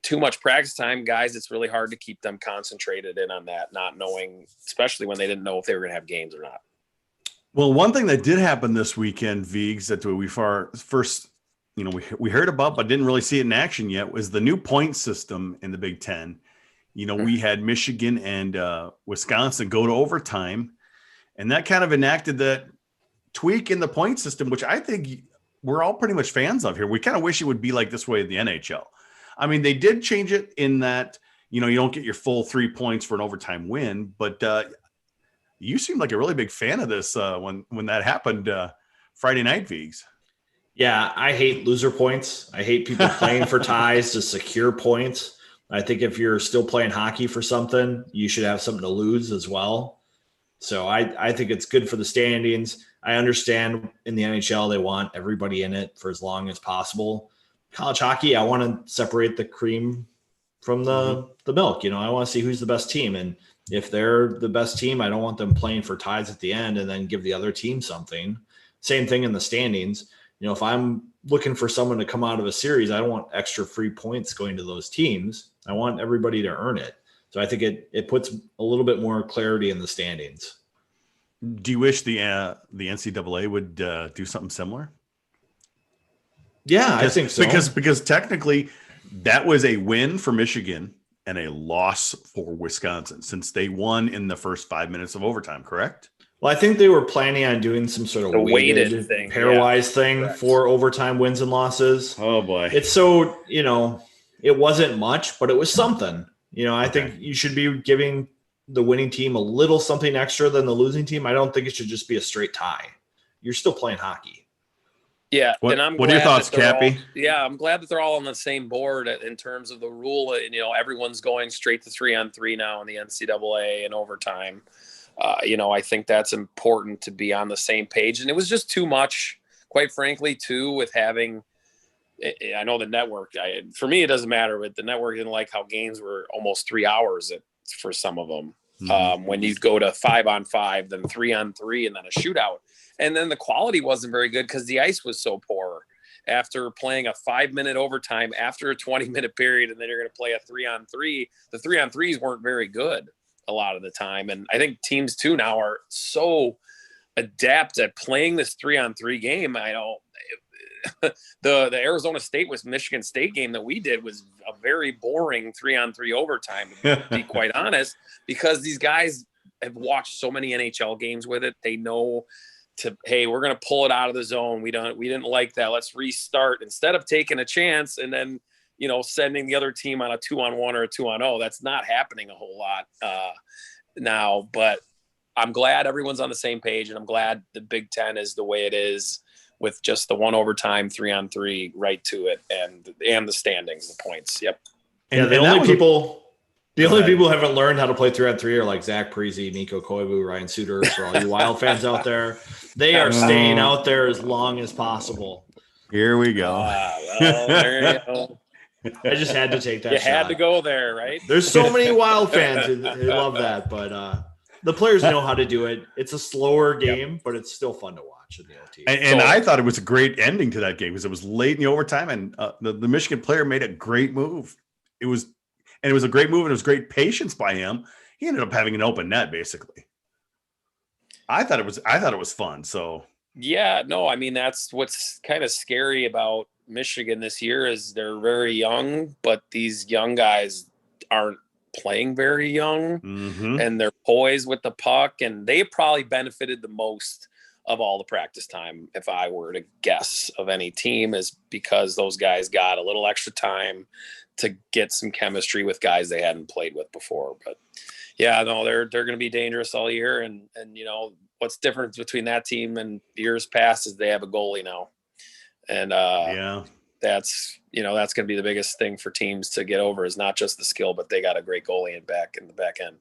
Too much practice time, guys, it's really hard to keep them concentrated in on that, not knowing, especially when they didn't know if they were going to have games or not. Well, one thing that did happen this weekend, Vigs, that we first, we heard about but didn't really see it in action yet, was the new point system in the Big Ten. We had Michigan and Wisconsin go to overtime, and that kind of enacted that tweak in the point system, which I think we're all pretty much fans of here. We kind of wish it would be like this way in the NHL. I mean, they did change it in that, you don't get your full 3 points for an overtime win, but you seem like a really big fan of this when that happened Friday night, Vigs. Yeah, I hate loser points. I hate people playing for ties to secure points. I think if you're still playing hockey for something, you should have something to lose as well. So I think it's good for the standings. I understand in the NHL they want everybody in it for as long as possible. College hockey, I want to separate the cream from the milk. I want to see who's the best team. And if they're the best team, I don't want them playing for ties at the end and then give the other team something. Same thing in the standings. If I'm looking for someone to come out of a series, I don't want extra free points going to those teams. I want everybody to earn it. So I think it puts a little bit more clarity in the standings. Do you wish the NCAA would do something similar? Yeah, I think so. Because technically that was a win for Michigan and a loss for Wisconsin since they won in the first 5 minutes of overtime, correct? Well, I think they were planning on doing some sort of weighted thing, pairwise thing for overtime wins and losses. Oh boy. It's so, it wasn't much, but it was something. I think you should be giving the winning team a little something extra than the losing team. I don't think it should just be a straight tie. You're still playing hockey. Yeah. What are your thoughts, Cappy? I'm glad that they're all on the same board in terms of the rule. Everyone's going straight to 3-on-3 now in the NCAA and overtime. I think that's important to be on the same page. And it was just too much, quite frankly, too, with having – I know the network – for me, it doesn't matter, but the network didn't like how games were almost 3 hours for some of them. When you go to 5-on-5, then 3-on-3, and then a shootout. And then the quality wasn't very good because the ice was so poor after playing a 5-minute overtime after a 20-minute period, and then you're going to play a 3-on-3. The 3-on-3s weren't very good a lot of the time. And I think teams too now are so adept at playing this 3-on-3 game. I know the Arizona State with Michigan State game that we did was a very boring 3-on-3 overtime, to be quite honest, because these guys have watched so many NHL games with it. They know hey, we're going to pull it out of the zone. We didn't like that. Let's restart instead of taking a chance and then, sending the other team on a 2-on-1 or a 2-on-0. That's not happening a whole lot now, but I'm glad everyone's on the same page, and I'm glad the Big Ten is the way it is with just the 1 overtime 3-on-3 right to it and the standings, the points. Yep. And the only people The only people who haven't learned how to play 3-on-3 are like Zach Parise, Nico Koivu, Ryan Suter. For all you Wild fans out there, they are staying out there as long as possible. Here we go. Well, there you go. I just had to take that shot. You had to go there, right? There's so many Wild fans who love that, but the players know how to do it. It's a slower game, but it's still fun to watch in the OT. And I thought it was a great ending to that game because it was late in the overtime, and the Michigan player made a great move. It was a great move, and it was great patience by him. He ended up having an open net, basically. I thought it was fun. So yeah, no, I mean that's what's kind of scary about Michigan this year is they're very young, but these young guys aren't playing very young, and they're poised with the puck, and they probably benefited the most of all the practice time, if I were to guess, of any team, is because those guys got a little extra time to get some chemistry with guys they hadn't played with before. But yeah, no, they're going to be dangerous all year, and you know what's different between that team and years past is they have a goalie now. And that's going to be the biggest thing for teams to get over is not just the skill, but they got a great goalie in the back end.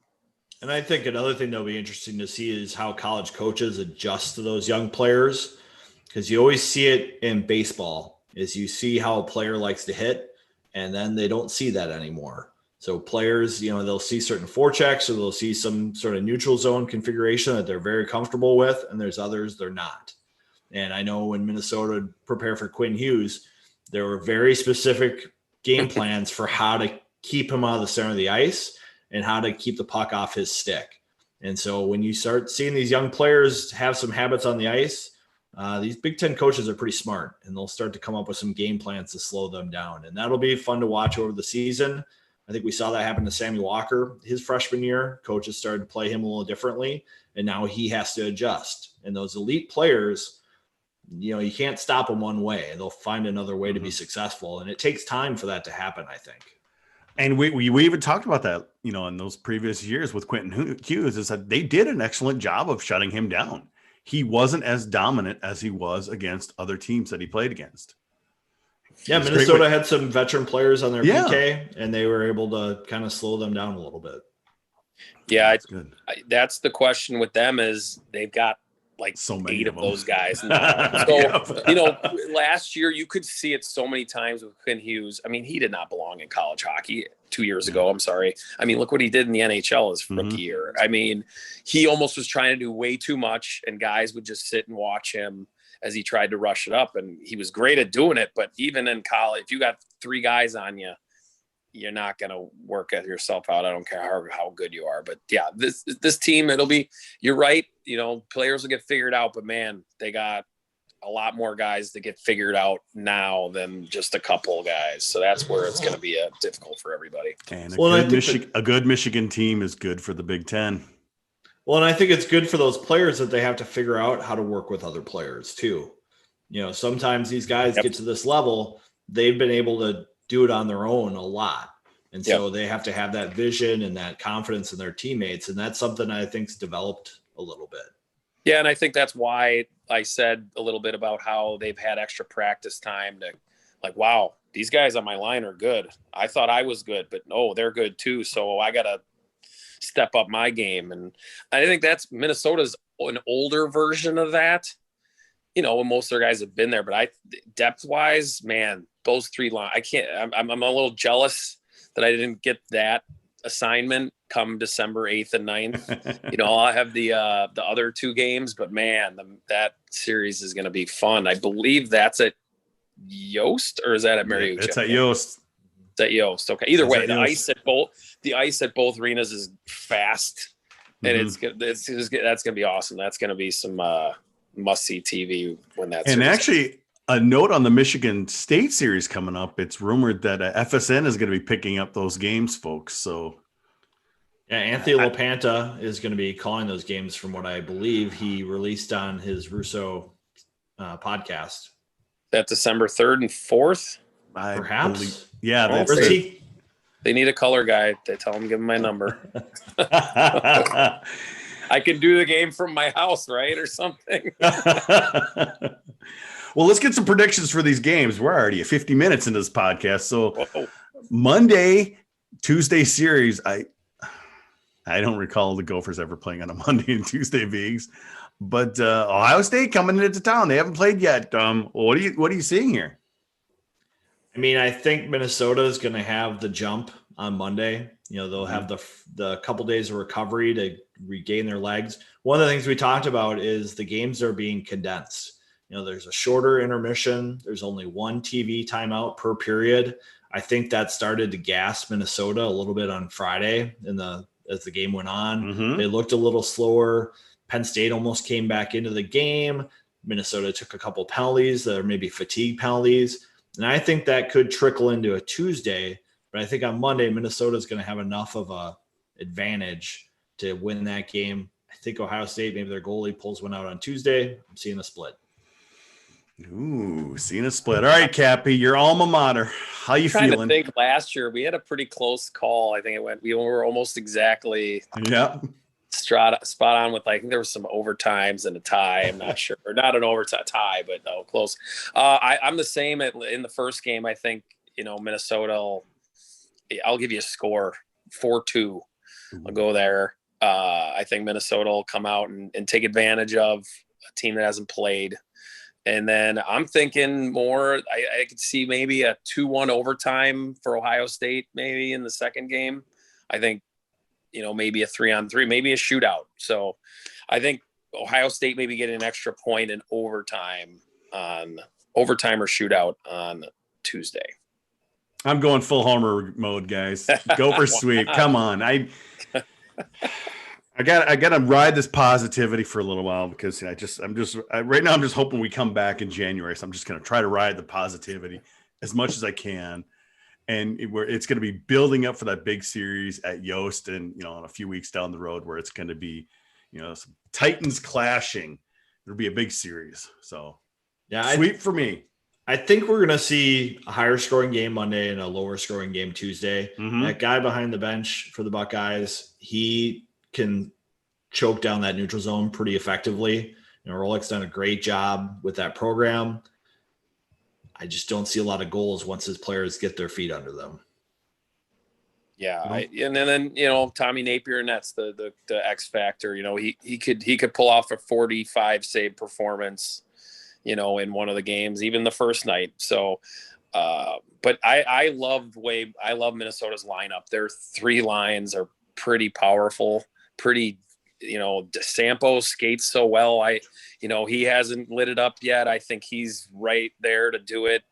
And I think another thing that'll be interesting to see is how college coaches adjust to those young players, because you always see it in baseball is you see how a player likes to hit, and then they don't see that anymore. So players, they'll see certain forechecks or they'll see some sort of neutral zone configuration that they're very comfortable with, and there's others they're not. And I know when Minnesota prepared for Quinn Hughes, there were very specific game plans for how to keep him out of the center of the ice and how to keep the puck off his stick. And so when you start seeing these young players have some habits on the ice, these Big Ten coaches are pretty smart, and they'll start to come up with some game plans to slow them down. And that'll be fun to watch over the season. I think we saw that happen to Sammy Walker his freshman year. Coaches started to play him a little differently, and now he has to adjust. And those elite players, you can't stop them one way. They'll find another way to be successful. And it takes time for that to happen, I think. And we even talked about that, in those previous years with Quentin Hughes, is that they did an excellent job of shutting him down. He wasn't as dominant as he was against other teams that he played against. Yeah, Minnesota had some veteran players on their PK, and they were able to kind of slow them down a little bit. Yeah, that's the question with them is they've got like so many 8 of those guys. Last year you could see it so many times with Quinn Hughes. I mean, he did not belong in college hockey 2 years ago. I'm sorry. I mean, look what he did in the NHL his rookie year. I mean, he almost was trying to do way too much, and guys would just sit and watch him as he tried to rush it up. And he was great at doing it. But even in college, if you got 3 guys on you, you're not going to work at yourself out. I don't care how good you are. But yeah, this team, you're right. Players will get figured out, but man, they got a lot more guys that get figured out now than just a couple of guys. So that's where it's going to be difficult for everybody. And a good Michigan team is good for the Big Ten. Well, and I think it's good for those players that they have to figure out how to work with other players too. Sometimes these guys get to this level, they've been able to do it on their own a lot. And so they have to have that vision and that confidence in their teammates. And that's something I think's developed a little bit. Yeah. And I think that's why I said a little bit about how they've had extra practice time to like, wow, these guys on my line are good. I thought I was good, but no, they're good too. So I got to step up my game. And I think that's Minnesota's an older version of that. When most of their guys have been there, but depth wise, man, those 3 lines, I'm a little jealous that I didn't get that assignment come December 8th and 9th. I'll have the other 2 games, but man, that series is going to be fun. I believe that's at Yost, or is that at Mariucci? It's at Yost. It's at Yost. Okay. Either way, the ice at both arenas is fast, and that's going to be awesome. That's going to be some must-see TV when that's. And actually, a note on the Michigan State series coming up. It's rumored that FSN is going to be picking up those games, folks. So, yeah, Anthony LaPanta is going to be calling those games, from what I believe he released on his Russo podcast. That December 3rd and 4th, perhaps. Yeah, they need a color guy. They tell him give him my number. I could do the game from my house, right, or something. Well, let's get some predictions for these games. We're already at 50 minutes into this podcast. So Monday, Tuesday series, I don't recall the Gophers ever playing on a Monday and Tuesday leagues, but Ohio State coming into town. They haven't played yet. What are you seeing here? I mean, I think Minnesota is going to have the jump on Monday. They'll have the couple days of recovery to regain their legs. One of the things we talked about is the games are being condensed. There's a shorter intermission. There's only one TV timeout per period. I think that started to gas Minnesota a little bit on Friday as the game went on. Mm-hmm. They looked a little slower. Penn State almost came back into the game. Minnesota took a couple penalties that are maybe fatigue penalties. And I think that could trickle into a Tuesday. But I think on Monday, Minnesota is going to have enough of a advantage to win that game. I think Ohio State, maybe their goalie pulls one out on Tuesday. I'm seeing a split. Ooh, seeing a split. All right, Cappy, your alma mater. How you feeling? I think last year we had a pretty close call. I think we were almost exactly spot on with, I think there was some overtimes and a tie. I'm not sure. Or not an overtime tie, but no, close. I'm the same in the first game. I think, Minnesota, I'll give you a score, 4-2. I'll go there. I think Minnesota will come out and take advantage of a team that hasn't played. And then I'm thinking more, I could see maybe a 2-1 overtime for Ohio State, maybe in the second game. I think, maybe a 3-on-3, maybe a shootout. So I think Ohio State maybe get an extra point in overtime or shootout on Tuesday. I'm going full homer mode, guys. Go for sweet. Come on. I got to ride this positivity for a little while because right now I'm just hoping we come back in January. So I'm just going to try to ride the positivity as much as I can. And it's going to be building up for that big series at Yost and, in a few weeks down the road where it's going to be, some Titans clashing. It'll be a big series. So sweet for me. I think we're going to see a higher scoring game Monday and a lower scoring game Tuesday. Mm-hmm. That guy behind the bench for the Buckeyes, he can choke down that neutral zone pretty effectively. Rolik's done a great job with that program. I just don't see a lot of goals once his players get their feet under them. Yeah, and then Tommy Napier, and that's the X factor. He could pull off a 45 save performance, in one of the games, even the first night. So, but I love Minnesota's lineup. Their three lines are pretty powerful, pretty. DeSampo skates so well. He hasn't lit it up yet. I think he's right there to do it.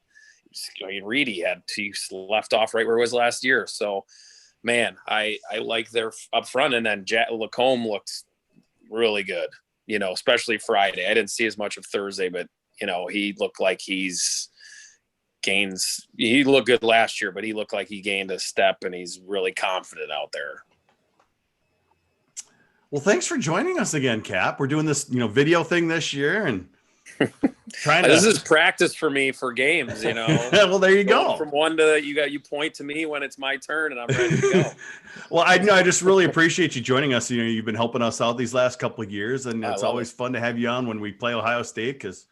Reedy he left off right where it was last year. So, man, I like their up front. And then Lacombe looks really good, especially Friday. I didn't see as much of Thursday, but, he looked like he looked good last year, but he looked like he gained a step and he's really confident out there. Well, thanks for joining us again, Cap. We're doing this, video thing this year and this is practice for me for games, Well, there you go. From one to you point to me when it's my turn and I'm ready to go. Well, I just really appreciate you joining us. You've been helping us out these last couple of years, and it's always fun to have you on when we play Ohio State because,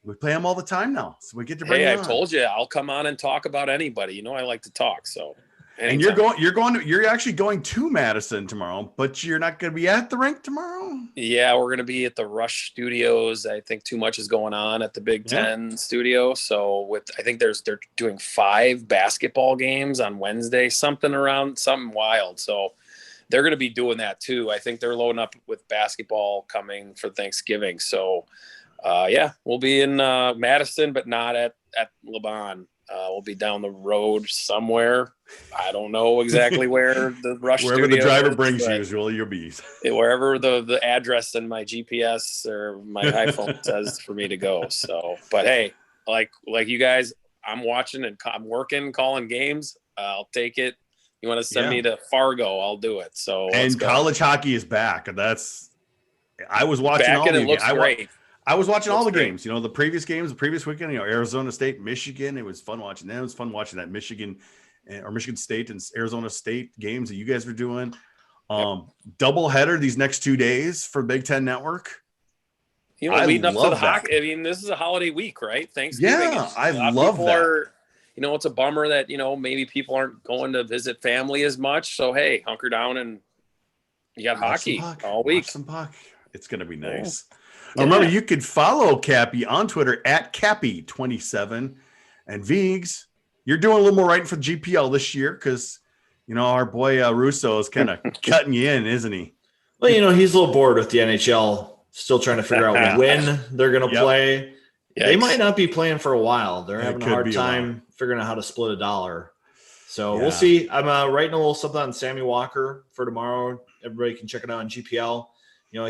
we play them all the time now, so we get to bring. Hey, I told you I'll come on and talk about anybody. I like to talk, so. Anytime. And you're actually going to Madison tomorrow, but you're not going to be at the rink tomorrow. Yeah, we're going to be at the Rush Studios. I think too much is going on at the Big Ten studio. So I think they're doing 5 basketball games on Wednesday, something wild. So they're going to be doing that too. I think they're loading up with basketball coming for Thanksgiving. So we'll be in Madison, but not at Laban. We'll be down the road somewhere. I don't know exactly where the Rush wherever studio the driver is, brings you is really your bees. Wherever the address in my GPS or my iPhone says for me to go. So, but hey, like you guys, I'm watching and I'm working, calling games. I'll take it. You want to send me to Fargo? I'll do it. So, and college hockey is back. I was watching back all and the it looks great. I was watching all the games, the previous games, the previous weekend, Arizona State, Michigan. It was fun watching them. It was fun watching that Michigan State and Arizona State games that you guys were doing. Double header these next 2 days for Big Ten Network. Leading up to the hockey. I mean, this is a holiday week, right? Thanksgiving. Yeah, I love that. it's a bummer that, maybe people aren't going to visit family as much. So, hey, hunker down and you got hockey all week. Watch some puck. It's going to be nice. Yeah. Remember, you could follow Cappy on Twitter at Cappy27. And Viggs, you're doing a little more writing for GPL this year because, our boy Russo is kind of cutting you in, isn't he? Well, he's a little bored with the NHL, still trying to figure out when they're going to play. Yikes. They might not be playing for a while. They're having a hard time figuring out how to split $1. So we'll see. I'm writing a little something on Sammy Walker for tomorrow. Everybody can check it out on GPL.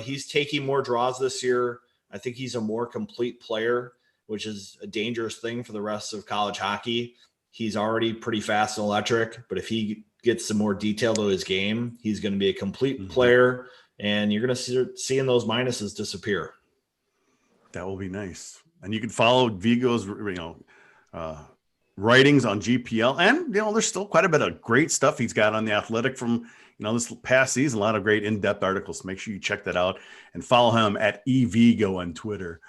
He's taking more draws this year. I think he's a more complete player, which is a dangerous thing for the rest of college hockey. He's already pretty fast and electric, but if he gets some more detail to his game, he's going to be a complete player, and you're going to start seeing those minuses disappear. That will be nice. And you can follow Vigo's, writings on GPL. And, there's still quite a bit of great stuff he's got on The Athletic from, this past season. A lot of great in-depth articles. Make sure you check that out and follow him at eVigo on Twitter.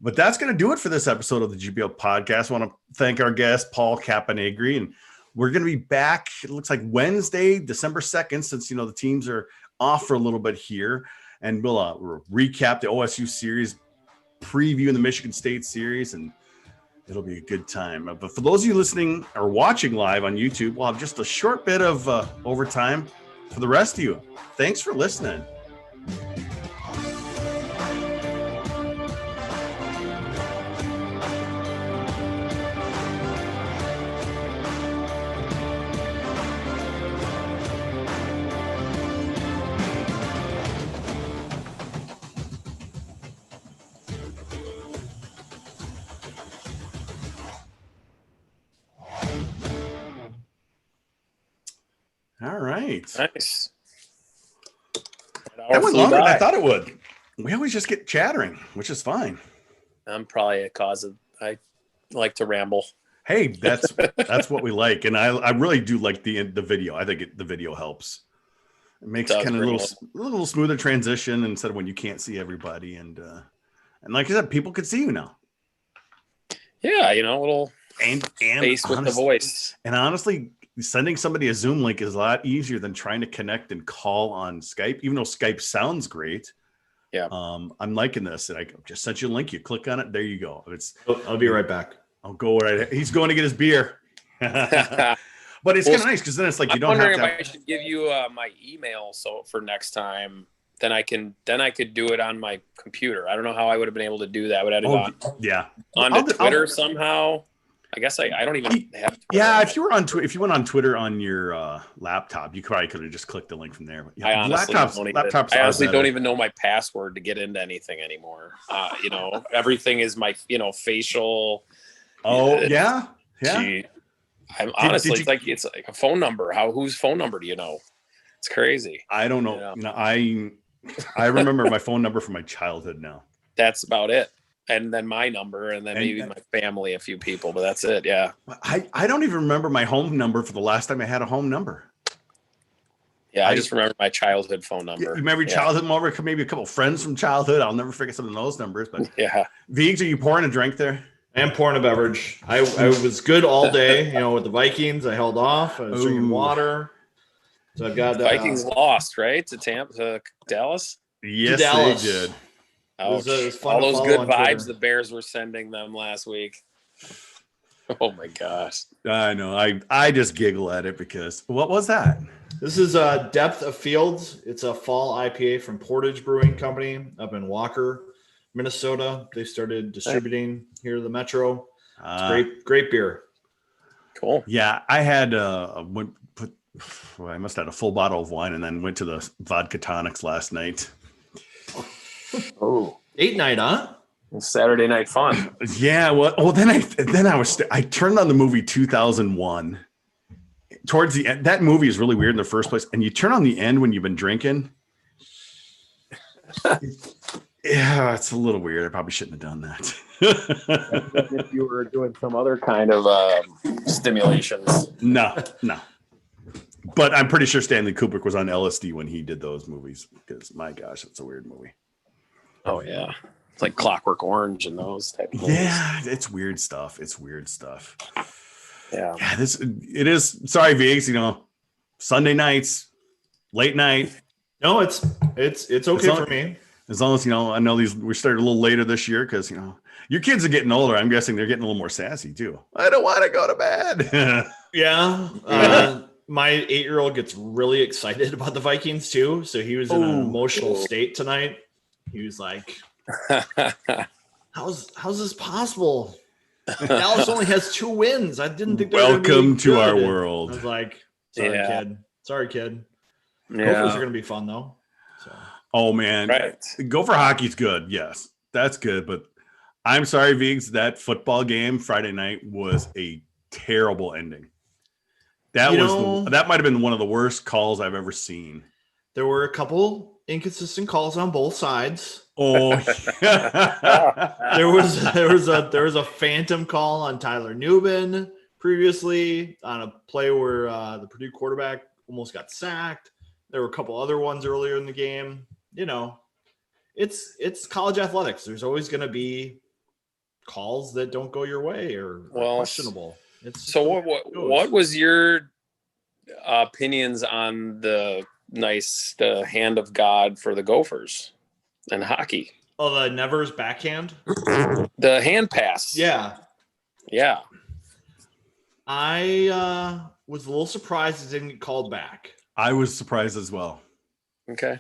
But that's going to do it for this episode of the GPL podcast. I want to thank our guest, Paul Caponigri. And we're going to be back, it looks like Wednesday, December 2nd, since, the teams are off for a little bit here. And we'll recap the OSU series, preview the Michigan State series, and it'll be a good time. But for those of you listening or watching live on YouTube, we'll have just a short bit of overtime for the rest of you. Thanks for listening. All right. Nice. That went longer than I thought it would. We always just get chattering, which is fine. I'm probably a cause of, I like to ramble. Hey, that's what we like. And I really do like the video. I think the video helps. It makes kind of a little smoother transition instead of when you can't see everybody. And like I said, people could see you now. Yeah, a little and face with the voice. And honestly, sending somebody a Zoom link is a lot easier than trying to connect and call on Skype, even though Skype sounds great. Yeah. I'm liking this. And I just sent you a link. You click on it. There you go. I'll be right back. I'll go right. He's going to get his beer. But it's kind of nice because then it's like you don't have to. I'm wondering if I should give you my email so for next time. Then I could do it on my computer. I don't know how I would have been able to do that. Would I have gone onto Twitter somehow? I guess I don't even have Twitter. Yeah, if you went on Twitter on your laptop, you probably could have just clicked the link from there. But yeah, I honestly don't even know my password to get into anything anymore. Everything is my facial. Oh yeah. Gee, I'm honestly it's like a phone number. Whose phone number do you know? It's crazy. I don't know. I remember my phone number from my childhood now. That's about it. And then my number, and then maybe my family, a few people, but that's it. Yeah. I don't even remember my home number for the last time I had a home number. Yeah, I just remember my childhood phone number. You remember your childhood number? Maybe a couple friends from childhood. I'll never forget some of those numbers. But yeah. Viggs, are you pouring a drink there? I am pouring a beverage. I was good all day, with the Vikings. I held off. I was drinking water. So I've got Vikings lost, right? To Dallas? Yes, Dallas. They did. Ouch. It was all those good vibes the Bears were sending them last week. Oh my gosh. I know. I just giggle at it because what was that? This is Depth of Fields. It's a fall IPA from Portage Brewing Company up in Walker, Minnesota. They started distributing here in the Metro. It's great beer. Cool. Yeah, I had I must have had a full bottle of wine and then went to the vodka tonics last night. Oh, date night, huh? Saturday night fun. Yeah. Well, then I turned on the movie 2001. Towards the end, that movie is really weird in the first place, and you turn on the end when you've been drinking. Yeah, it's a little weird. I probably shouldn't have done that. If you were doing some other kind of stimulations. No. But I'm pretty sure Stanley Kubrick was on LSD when he did those movies because, my gosh, it's a weird movie. Oh, yeah. It's like Clockwork Orange and those type of movies. Yeah, it's weird stuff. Yeah. Yeah, it is. Sorry, Vigs. Sunday nights, late night. No, it's okay for me. As long as I know we started a little later this year because your kids are getting older. I'm guessing they're getting a little more sassy too. I don't want to go to bed. Yeah. My 8-year-old gets really excited about the Vikings too. So he was in an emotional state tonight. He was like, how's this possible? Dallas only has 2 wins. I didn't think they were Welcome to good. our world. I was like, sorry, kid. Yeah. Gophers are going to be fun though. So. Oh man. Right. Gopher hockey's good. Yes, that's good. But I'm sorry, Vigs, that football game Friday night was a terrible ending. That might have been one of the worst calls I've ever seen. There were a couple inconsistent calls on both sides. Oh, there was a phantom call on Tyler Newman previously on a play where the Purdue quarterback almost got sacked. There were a couple other ones earlier in the game. It's college athletics. There's always going to be calls that don't go your way or questionable. So what was your opinions on the hand of God for the Gophers and hockey? Oh, the Nevers backhand? The hand pass. Yeah. Yeah. I was a little surprised it didn't get called back. I was surprised as well. Okay.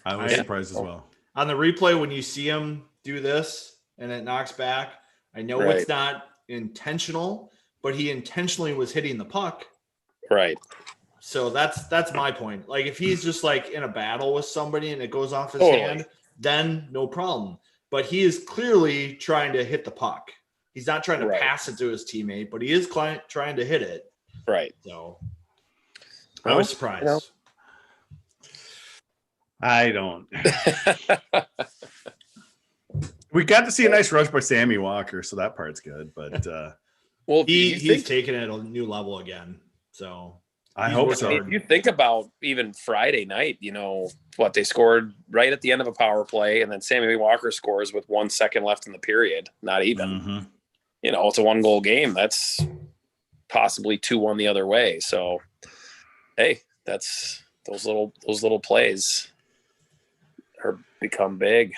I was surprised as well. On the replay, when you see him do this and it knocks back, I know it's not intentional, but he intentionally was hitting the puck. Right. So that's my point. Like if he's just like in a battle with somebody and it goes off his hand, then no problem. But he is clearly trying to hit the puck. He's not trying to pass it to his teammate, but he is trying to hit it. Right. So I was surprised. I don't. We got to see a nice rush by Sammy Walker, so that part's good. But he's taken it a new level again. So I hope so. If you think about even Friday night, they scored right at the end of a power play, and then Sammy Walker scores with 1 second left in the period. Not even. Mm-hmm. It's a 1-goal game. That's possibly 2-1 the other way. So, hey, that's those little plays are become big.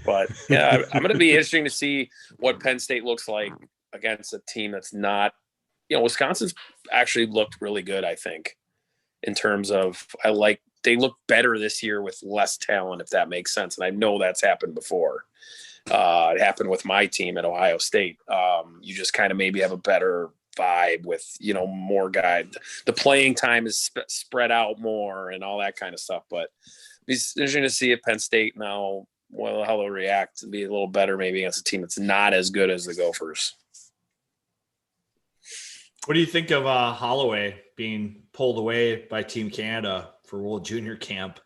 But yeah, I'm going to be interesting to see what Penn State looks like against a team that's not. Wisconsin's actually looked really good, I think, in terms of they look better this year with less talent, if that makes sense. And I know that's happened before. It happened with my team at Ohio State. You just kind of maybe have a better vibe with, more guys. The playing time is spread out more and all that kind of stuff. But it's interesting to see if Penn State now, how they'll react and be a little better maybe against a team that's not as good as the Gophers. What do you think of Holloway being pulled away by Team Canada for World Junior Camp?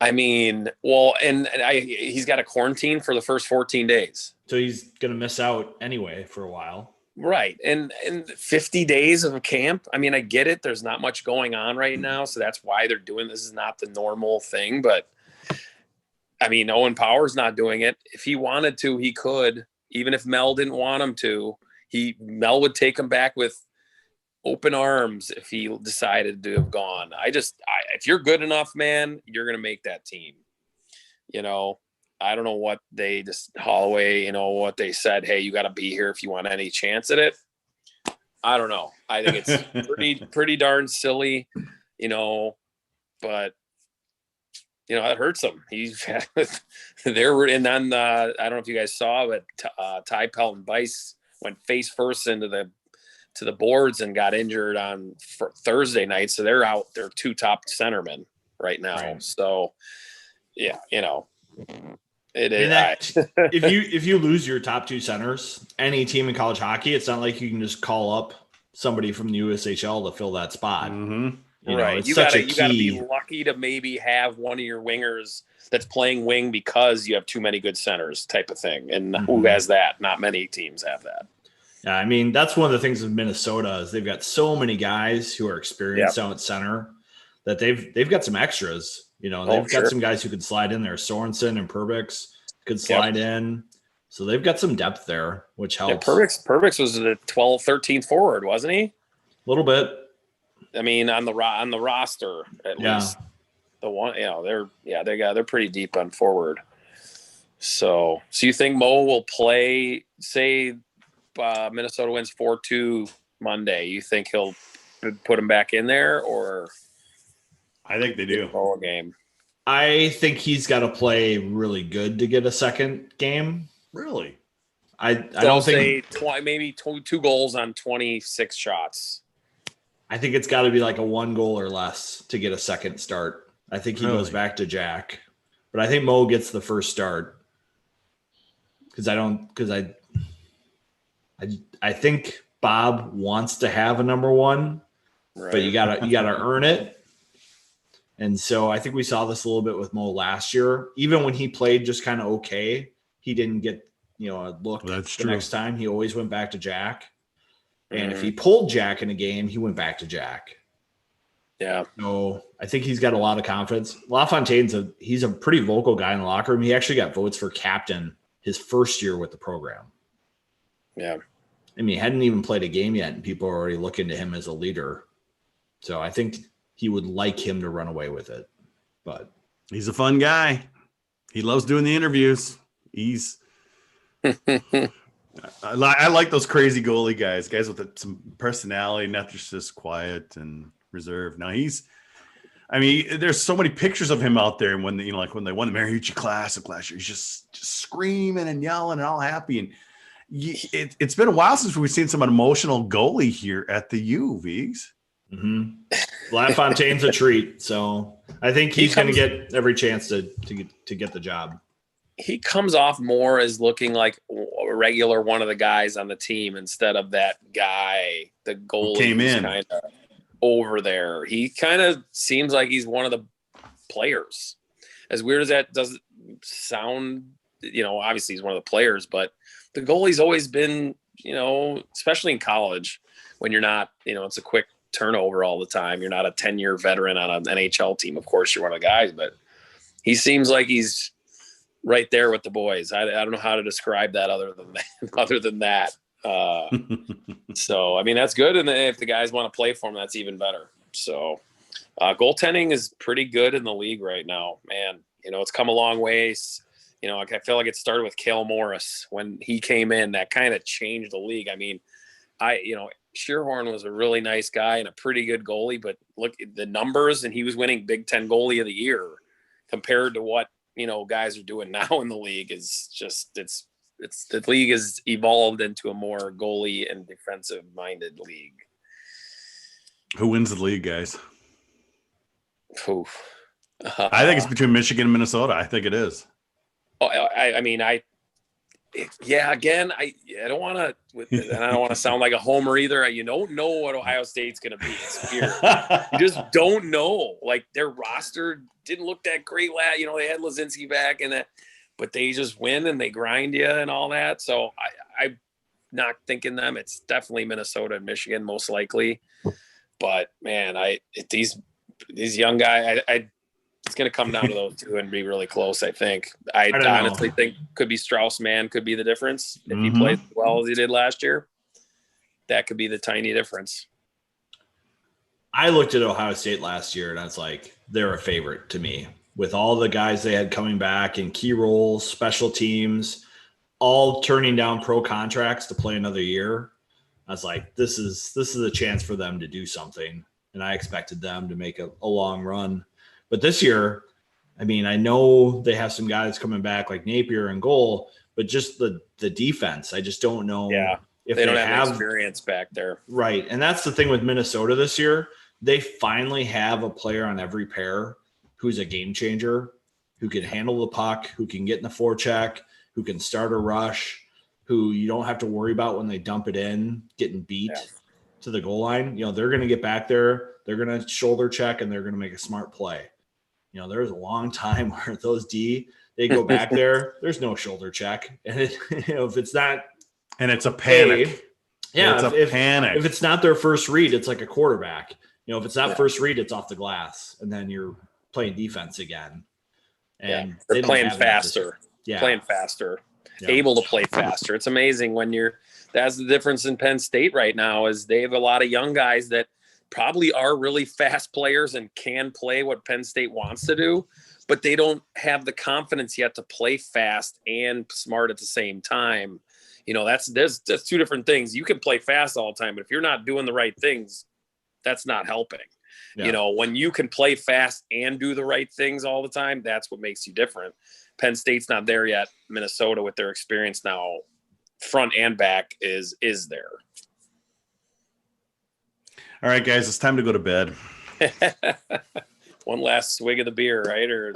I mean, he's got a quarantine for the first 14 days. So he's going to miss out anyway for a while. Right. And 50 days of a camp. I mean, I get it. There's not much going on right now. So that's why they're doing this. Is not the normal thing. But, I mean, Owen Power's not doing it. If he wanted to, he could. Even if Mel didn't want him to, Mel would take him back with open arms if he decided to have gone. If you're good enough, man, you're going to make that team. I don't know what Holloway, what they said, hey, you got to be here if you want any chance at it. I don't know. I think it's pretty darn silly, but that hurts him. And then I don't know if you guys saw, but Ty Pelton Bice went face first into the boards and got injured on Thursday night. So they're out. They're 2 top centermen right now. Right. So yeah, if you lose your top 2 centers, any team in college hockey, it's not like you can just call up somebody from the USHL to fill that spot. Mm-hmm. Right. You gotta be lucky to maybe have one of your wingers that's playing wing because you have too many good centers type of thing. And who has that? Not many teams have that. Yeah, I mean, that's one of the things with Minnesota is they've got so many guys who are experienced down at center that they've got some extras. They've got some guys who could slide in there. Sorensen and Perbix could slide in. So they've got some depth there, which helps. Yeah, Perbix was the 12th, 13th forward, wasn't he? A little bit. I mean, on the roster at least. The one, they're pretty deep on forward. So you think Mo will play? Say Minnesota wins 4-2 Monday. You think he'll put him back in there, or? I think they do. Mo game. I think he's got to play really good to get a second game. Really? I don't think maybe two goals on 26 shots. I think it's got to be like a 1 goal or less to get a second start. I think he goes back to Jack, but I think Mo gets the first start I think Bob wants to have a number one, right, but you gotta earn it. And so I think we saw this a little bit with Mo last year. Even when he played just kind of okay, he didn't get a look. That's the true. Next time he always went back to Jack. And if he pulled Jack in a game, he went back to Jack. Yeah. So I think he's got a lot of confidence. LaFontaine's he's a pretty vocal guy in the locker room. He actually got votes for captain his first year with the program. Yeah. I mean, he hadn't even played a game yet, and people are already looking to him as a leader. So I think he would like him to run away with it. But he's a fun guy. He loves doing the interviews. I like those crazy goalie guys with some personality, not just quiet and reserved. Now there's so many pictures of him out there, and when they won the Mariucci Classic last year, he's just screaming and yelling and all happy. And it's been a while since we've seen some emotional goalie here at the U, Vigs. Mm-hmm. LaFontaine's a treat, so I think he's going to get every chance to get the job. He comes off more as looking like a regular one of the guys on the team instead of that guy, the goalie, came in kind of over there. He kind of seems like he's one of the players. As weird as that doesn't sound, obviously he's one of the players, but the goalie's always been, especially in college when you're not, it's a quick turnover all the time. You're not a 10-year veteran on an NHL team. Of course, you're one of the guys, but he seems like he's right there with the boys. I don't know how to describe that other than that. So, I mean, that's good. And if the guys want to play for him, that's even better. So goaltending is pretty good in the league right now, man. It's come a long ways. I feel like it started with Cale Morris when he came in. That kind of changed the league. I mean, Shearhorn was a really nice guy and a pretty good goalie, but look at the numbers, and he was winning Big Ten goalie of the year compared to what, guys are doing now in the league. Is just, the league has evolved into a more goalie and defensive minded league. Who wins the league, guys? Oof. I think it's between Michigan and Minnesota. I think it is. I don't want to, and I don't want to sound like a homer either. You don't know what Ohio State's going to be. It's weird. You just don't know. Like, their roster didn't look that great. They had Lazinski back but they just win and they grind you and all that. So I'm not thinking them. It's definitely Minnesota and Michigan most likely. But man, these young guys, it's going to come down to those two and be really close, I think. I honestly think could be Strauss-Mann could be the difference. If he plays as well as he did last year, that could be the tiny difference. I looked at Ohio State last year, and I was like, they're a favorite to me. With all the guys they had coming back in key roles, special teams, all turning down pro contracts to play another year, I was like, this is a chance for them to do something. And I expected them to make a long run. But this year, I mean, I know they have some guys coming back like Napier and goal, but just the defense, I just don't know if they don't have experience back there. Right. And that's the thing with Minnesota this year. They finally have a player on every pair who's a game changer, who can handle the puck, who can get in the forecheck, who can start a rush, who you don't have to worry about when they dump it in, getting beat to the goal line. They're going to get back there. They're going to shoulder check, and they're going to make a smart play. There's a long time where those they go back there. There's no shoulder check. And if it's not. And it's a panic. It's a panic. If it's not their first read, it's like a quarterback. If it's not first read, it's off the glass. And then you're playing defense again. And they're playing faster. Yeah. Playing faster. able to play faster. It's amazing when that's the difference in Penn State right now is they have a lot of young guys that probably are really fast players and can play what Penn State wants to do, but they don't have the confidence yet to play fast and smart at the same time. That's two different things. You can play fast all the time, but if you're not doing the right things, that's not helping. Yeah. When you can play fast and do the right things all the time, that's what makes you different. Penn State's not there yet. Minnesota, with their experience now, front and back, is there. All right, guys, it's time to go to bed. One last swig of the beer, right? Or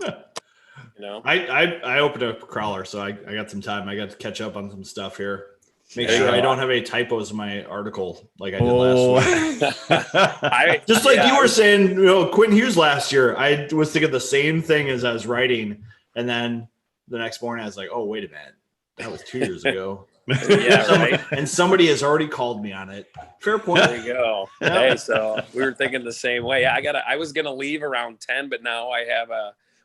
I opened a crawler, so I got some time. I got to catch up on some stuff here. Make sure I don't have any typos in my article like I did last week. Just like you were saying, Quentin Hughes last year, I was thinking the same thing as I was writing. And then the next morning I was like, oh, wait a minute. That was 2 years ago. Right. And somebody has already called me on it. Fair point. There you go. Hey, so we were thinking the same way. I was going to leave around 10, but now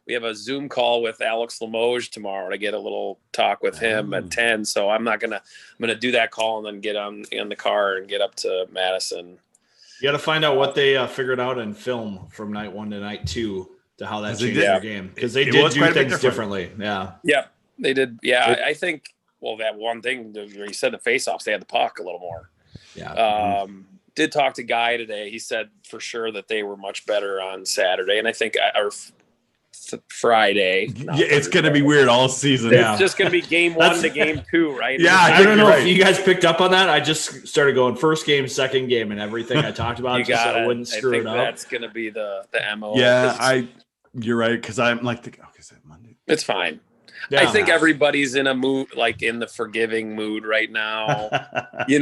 we have a Zoom call with Alex Limoges tomorrow to get a little talk with him at 10. So I'm going to do that call and then get in the car and get up to Madison. You got to find out what they figured out in film from night 1 to night 2 to how that changed their game. Because they did do things differently. Yeah. Yeah, they did. Yeah. I think, that one thing where you said the faceoffs, they had the puck a little more. Yeah. Did talk to Guy today. He said for sure that they were much better on Saturday. And I think Friday. It's going to be weird all season. It's just going to be game 1 to game 2, right? Yeah, I don't know if you guys picked up on that. I just started going first game, second game, and everything I talked about. You got so it. I wouldn't screw it up. That's going to be the MO. Yeah, you're right, because I'm like, is that Monday? It's fine. Yeah. I think everybody's in a mood, like in the forgiving mood right now. We're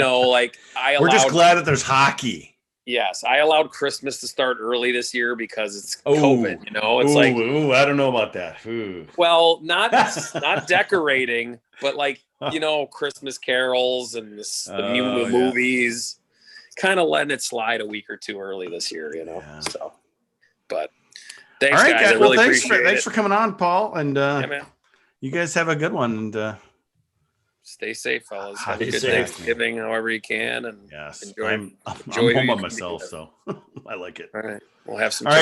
just glad that there's hockey. Yes, I allowed Christmas to start early this year because it's COVID. It's I don't know about that. Ooh. Well, not decorating, but Christmas carols and the new movies. Kind of letting it slide a week or two early this year, Yeah. So, but thanks, all right, guys. I really thanks appreciate it. for coming on, Paul. And man. You guys have a good one. And stay safe, fellas. Have a Stay good safe. Thanksgiving, however you can, and yes, enjoy. I'm enjoy home who by you myself, can be so I like it. All right, we'll have some. All right.